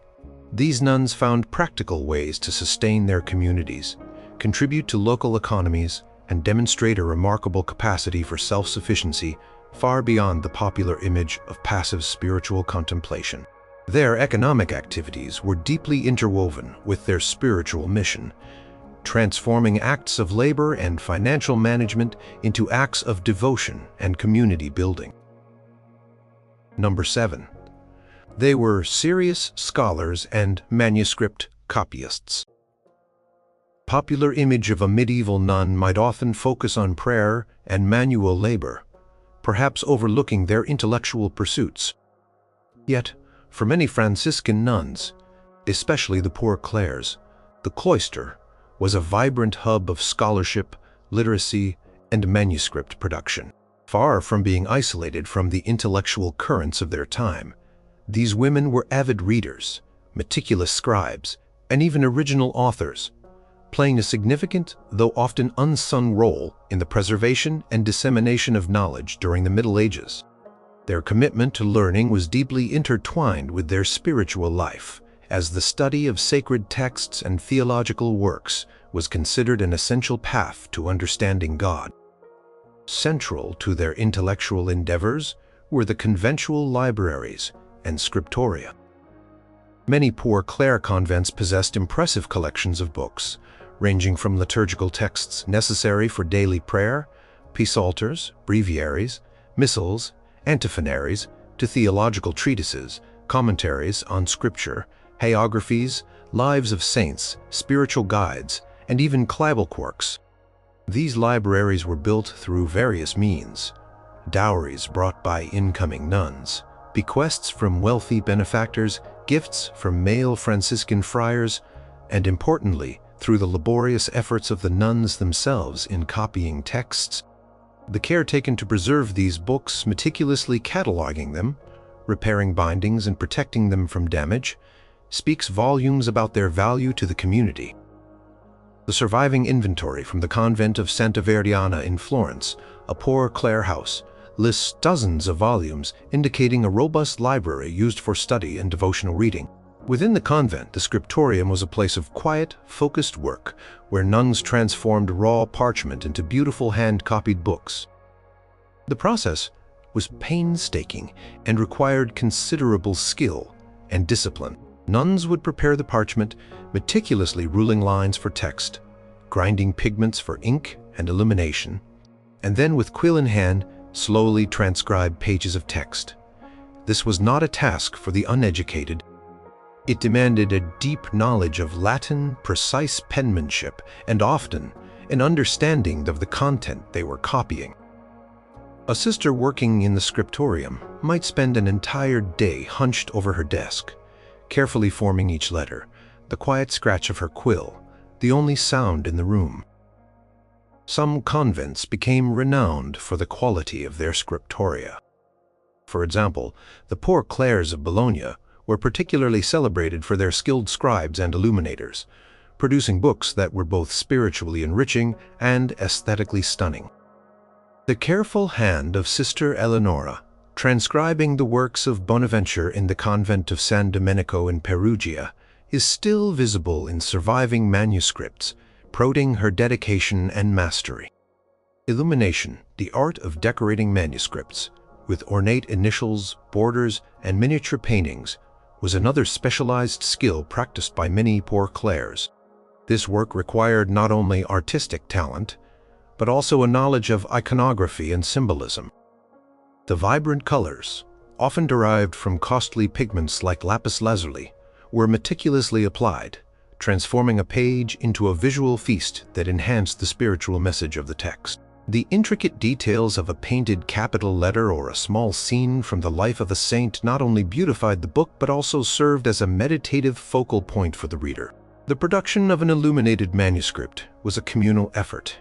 Speaker 1: these nuns found practical ways to sustain their communities, contribute to local economies, and demonstrate a remarkable capacity for self-sufficiency far beyond the popular image of passive spiritual contemplation. Their economic activities were deeply interwoven with their spiritual mission, transforming acts of labor and financial management into acts of devotion and community building. Number 7. They were serious scholars and manuscript copyists. Popular image of a medieval nun might often focus on prayer and manual labor, perhaps overlooking their intellectual pursuits. Yet, for many Franciscan nuns, especially the Poor Clares, the cloister was a vibrant hub of scholarship, literacy, and manuscript production. Far from being isolated from the intellectual currents of their time, these women were avid readers, meticulous scribes, and even original authors, playing a significant, though often unsung role in the preservation and dissemination of knowledge during the Middle Ages. Their commitment to learning was deeply intertwined with their spiritual life, as the study of sacred texts and theological works was considered an essential path to understanding God. Central to their intellectual endeavors were the conventual libraries and scriptoria. Many Poor Clare convents possessed impressive collections of books, ranging from liturgical texts necessary for daily prayer, psalters, breviaries, missals, antiphonaries, to theological treatises, commentaries on scripture, hagiographies, lives of saints, spiritual guides, and even Klabelquarks. These libraries were built through various means: dowries brought by incoming nuns, bequests from wealthy benefactors, gifts from male Franciscan friars, and importantly, through the laborious efforts of the nuns themselves in copying texts. The care taken to preserve these books, meticulously cataloging them, repairing bindings, and protecting them from damage, speaks volumes about their value to the community. The surviving inventory from the convent of Santa Verdiana in Florence, a Poor Clare house, lists dozens of volumes indicating a robust library used for study and devotional reading. Within the convent, the scriptorium was a place of quiet, focused work where nuns transformed raw parchment into beautiful hand-copied books. The process was painstaking and required considerable skill and discipline. Nuns would prepare the parchment, meticulously ruling lines for text, grinding pigments for ink and illumination, and then with quill in hand, slowly transcribe pages of text. This was not a task for the uneducated. It demanded a deep knowledge of Latin, precise penmanship, and often an understanding of the content they were copying. A sister working in the scriptorium might spend an entire day hunched over her desk, carefully forming each letter, the quiet scratch of her quill, the only sound in the room. Some convents became renowned for the quality of their scriptoria. For example, the poor Clares of Bologna were particularly celebrated for their skilled scribes and illuminators, producing books that were both spiritually enriching and aesthetically stunning. The careful hand of Sister Eleonora, transcribing the works of Bonaventure in the convent of San Domenico in Perugia, is still visible in surviving manuscripts, promoting her dedication and mastery. Illumination, the art of decorating manuscripts with ornate initials, borders, and miniature paintings, was another specialized skill practiced by many poor Clares. This work required not only artistic talent, but also a knowledge of iconography and symbolism. The vibrant colors, often derived from costly pigments like lapis lazuli, were meticulously applied, transforming a page into a visual feast that enhanced the spiritual message of the text. The intricate details of a painted capital letter or a small scene from the life of a saint not only beautified the book but also served as a meditative focal point for the reader. The production of an illuminated manuscript was a communal effort,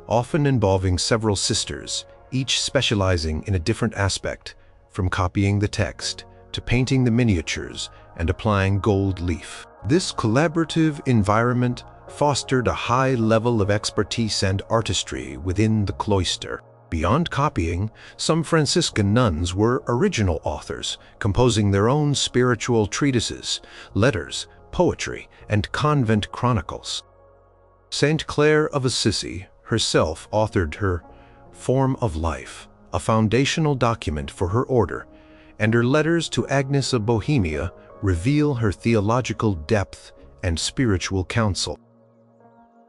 Speaker 1: often involving several sisters, each specializing in a different aspect, from copying the text to painting the miniatures and applying gold leaf. This collaborative environment fostered a high level of expertise and artistry within the cloister. Beyond copying, some Franciscan nuns were original authors, composing their own spiritual treatises, letters, poetry, and convent chronicles. Saint Clare of Assisi herself authored her Form of Life, a foundational document for her order, and her letters to Agnes of Bohemia reveal her theological depth and spiritual counsel.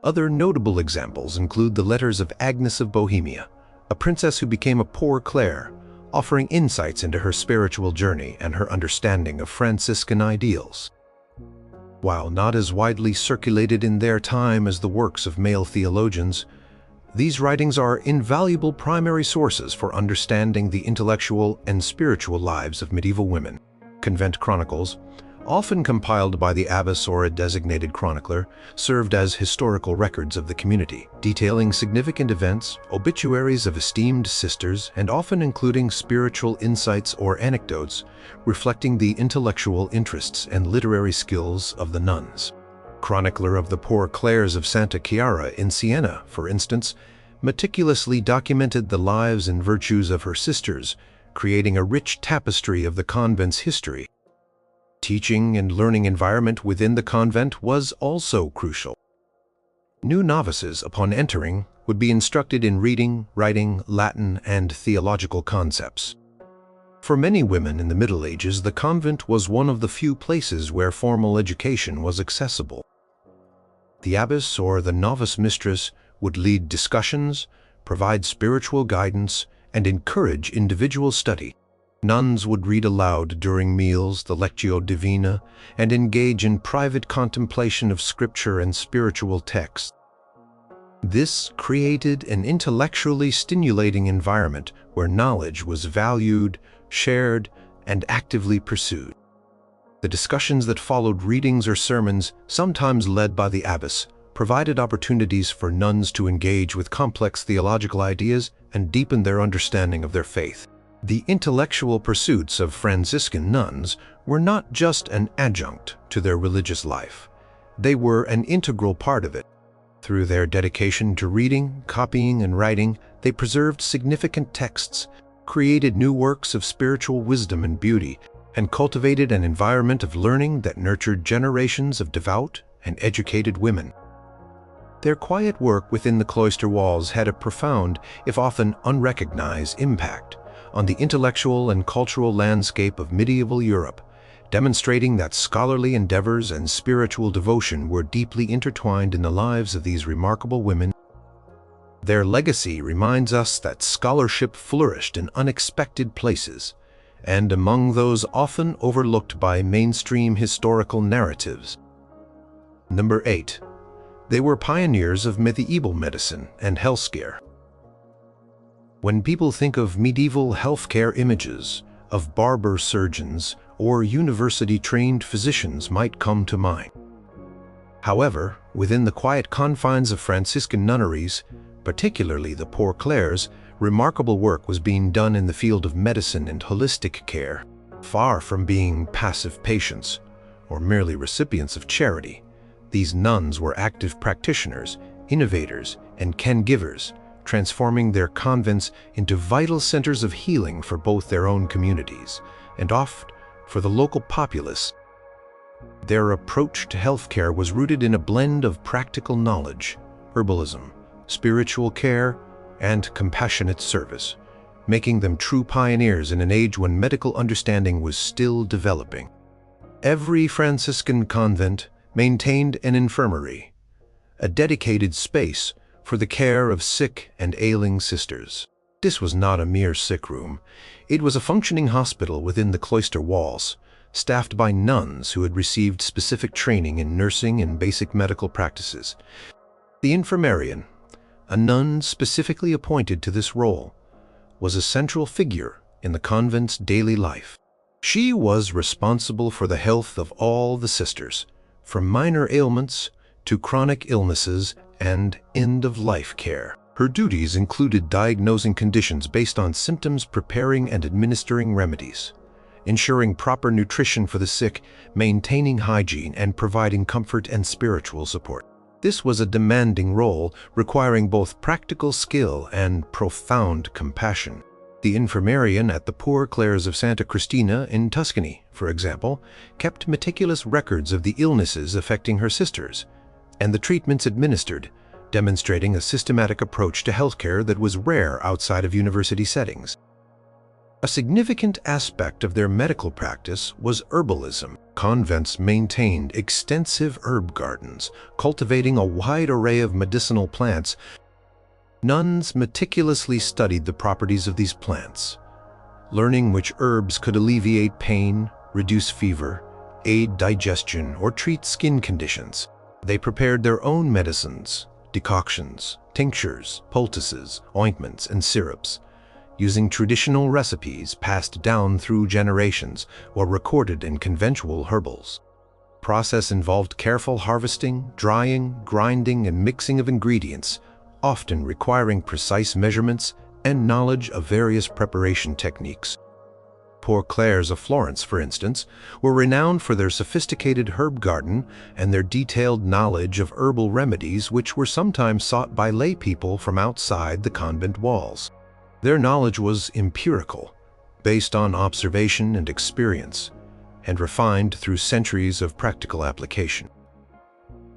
Speaker 1: Other notable examples include the letters of Agnes of Bohemia, a princess who became a poor Clare, offering insights into her spiritual journey and her understanding of Franciscan ideals. While not as widely circulated in their time as the works of male theologians, these writings are invaluable primary sources for understanding the intellectual and spiritual lives of medieval women. Convent chronicles, often compiled by the abbess or a designated chronicler, served as historical records of the community, detailing significant events, obituaries of esteemed sisters, and often including spiritual insights or anecdotes reflecting the intellectual interests and literary skills of the nuns. Chronicler of the Poor Clares of Santa Chiara in Siena, for instance, meticulously documented the lives and virtues of her sisters, creating a rich tapestry of the convent's history. Teaching and learning environment within the convent was also crucial. New novices, upon entering, would be instructed in reading, writing, Latin, and theological concepts. For many women in the Middle Ages, the convent was one of the few places where formal education was accessible. The abbess or the novice mistress would lead discussions, provide spiritual guidance, and encourage individual study. Nuns would read aloud during meals the Lectio Divina and engage in private contemplation of scripture and spiritual texts. This created an intellectually stimulating environment where knowledge was valued, shared, and actively pursued. The discussions that followed readings or sermons, sometimes led by the abbess, provided opportunities for nuns to engage with complex theological ideas and deepen their understanding of their faith. The intellectual pursuits of Franciscan nuns were not just an adjunct to their religious life. They were an integral part of it. Through their dedication to reading, copying, and writing, they preserved significant texts, created new works of spiritual wisdom and beauty, and cultivated an environment of learning that nurtured generations of devout and educated women. Their quiet work within the cloister walls had a profound, if often unrecognized, impact on the intellectual and cultural landscape of medieval Europe, demonstrating that scholarly endeavors and spiritual devotion were deeply intertwined in the lives of these remarkable women. Their legacy reminds us that scholarship flourished in unexpected places, and among those often overlooked by mainstream historical narratives. Number 8. They were pioneers of medieval medicine and healthcare. When people think of medieval healthcare images of barber surgeons or university-trained physicians might come to mind. However, within the quiet confines of Franciscan nunneries, particularly the Poor Clares, remarkable work was being done in the field of medicine and holistic care. Far from being passive patients or merely recipients of charity, these nuns were active practitioners, innovators, and can-givers, transforming their convents into vital centers of healing for both their own communities and oft for the local populace. Their approach to healthcare was rooted in a blend of practical knowledge, herbalism, spiritual care, and compassionate service, making them true pioneers in an age when medical understanding was still developing. Every Franciscan convent maintained an infirmary, a dedicated space for the care of sick and ailing sisters. This was not a mere sick room. It was a functioning hospital within the cloister walls, staffed by nuns who had received specific training in nursing and basic medical practices. The infirmarian, a nun specifically appointed to this role, was a central figure in the convent's daily life. She was responsible for the health of all the sisters, from minor ailments to chronic illnesses and end-of-life care. Her duties included diagnosing conditions based on symptoms, preparing and administering remedies, ensuring proper nutrition for the sick, maintaining hygiene, and providing comfort and spiritual support. This was a demanding role requiring both practical skill and profound compassion. The infirmarian at the Poor Clares of Santa Cristina in Tuscany, for example, kept meticulous records of the illnesses affecting her sisters and the treatments administered, demonstrating a systematic approach to healthcare that was rare outside of university settings. A significant aspect of their medical practice was herbalism. Convents maintained extensive herb gardens, cultivating a wide array of medicinal plants. Nuns meticulously studied the properties of these plants, learning which herbs could alleviate pain, reduce fever, aid digestion, or treat skin conditions. They prepared their own medicines, decoctions, tinctures, poultices, ointments, and syrups, using traditional recipes passed down through generations or recorded in conventual herbals. The process involved careful harvesting, drying, grinding, and mixing of ingredients, often requiring precise measurements and knowledge of various preparation techniques. Poor Clares of Florence, for instance, were renowned for their sophisticated herb garden and their detailed knowledge of herbal remedies, which were sometimes sought by lay people from outside the convent walls. Their knowledge was empirical, based on observation and experience, and refined through centuries of practical application.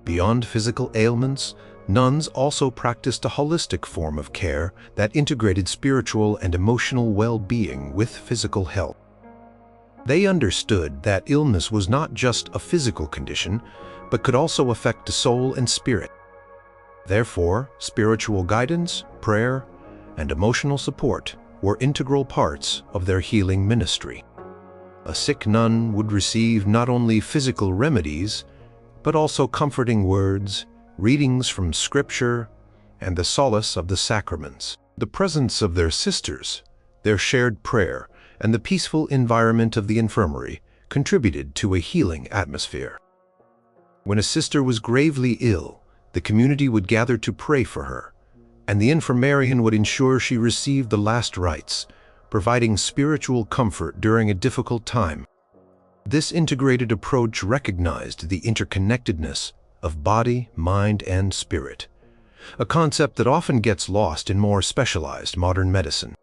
Speaker 1: Beyond physical ailments, nuns also practiced a holistic form of care that integrated spiritual and emotional well-being with physical health. They understood that illness was not just a physical condition, but could also affect the soul and spirit. Therefore, spiritual guidance, prayer, and emotional support were integral parts of their healing ministry. A sick nun would receive not only physical remedies, but also comforting words, readings from Scripture, and the solace of the sacraments. The presence of their sisters, their shared prayer, and the peaceful environment of the infirmary contributed to a healing atmosphere. When a sister was gravely ill, the community would gather to pray for her, and the infirmarian would ensure she received the last rites, providing spiritual comfort during a difficult time. This integrated approach recognized the interconnectedness of body, mind, and spirit, a concept that often gets lost in more specialized modern medicine.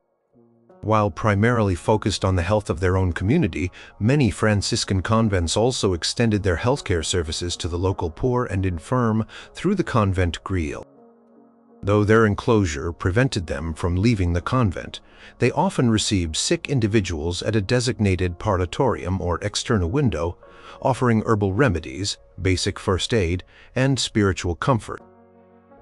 Speaker 1: While primarily focused on the health of their own community, many Franciscan convents also extended their healthcare services to the local poor and infirm through the convent grill. Though their enclosure prevented them from leaving the convent, they often received sick individuals at a designated parlatorium or external window, offering herbal remedies, basic first aid, and spiritual comfort.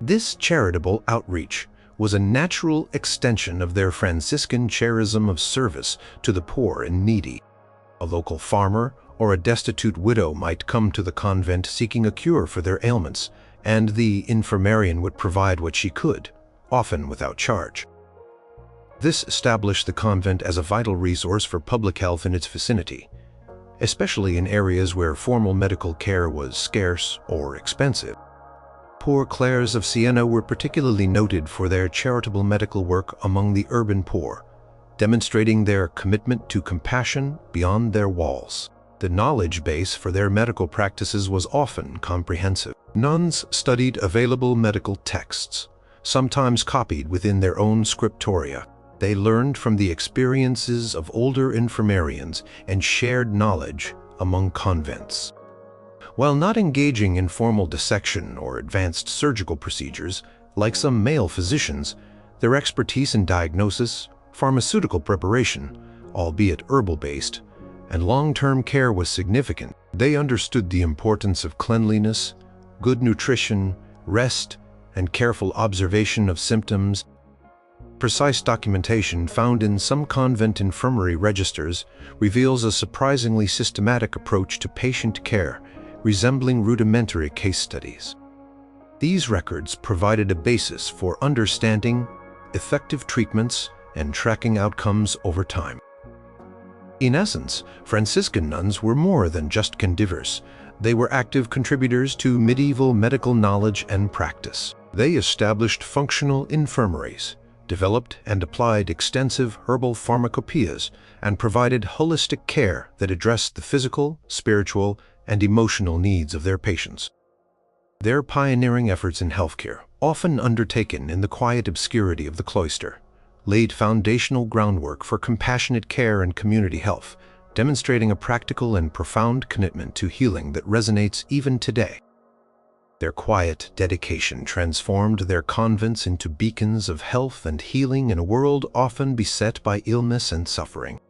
Speaker 1: This charitable outreach was a natural extension of their Franciscan charism of service to the poor and needy. A local farmer or a destitute widow might come to the convent seeking a cure for their ailments, and the infirmarian would provide what she could, often without charge. This established the convent as a vital resource for public health in its vicinity, especially in areas where formal medical care was scarce or expensive. poor Clares of Siena were particularly noted for their charitable medical work among the urban poor, demonstrating their commitment to compassion beyond their walls. The knowledge base for their medical practices was often comprehensive. Nuns studied available medical texts, sometimes copied within their own scriptoria. They learned from the experiences of older infirmarians and shared knowledge among convents. While not engaging in formal dissection or advanced surgical procedures, like some male physicians, their expertise in diagnosis, pharmaceutical preparation, albeit herbal-based, and long-term care was significant. They understood the importance of cleanliness, good nutrition, rest, and careful observation of symptoms. Precise documentation found in some convent infirmary registers reveals a surprisingly systematic approach to patient care, resembling rudimentary case studies. These records provided a basis for understanding effective treatments and tracking outcomes over time. In essence, Franciscan nuns were more than just condivers. They were active contributors to medieval medical knowledge and practice. They established functional infirmaries, developed and applied extensive herbal pharmacopoeias, and provided holistic care that addressed the physical, spiritual, and emotional needs of their patients. Their pioneering efforts in healthcare, often undertaken in the quiet obscurity of the cloister, laid foundational groundwork for compassionate care and community health, demonstrating a practical and profound commitment to healing that resonates even today. Their quiet dedication transformed their convents into beacons of health and healing in a world often beset by illness and suffering.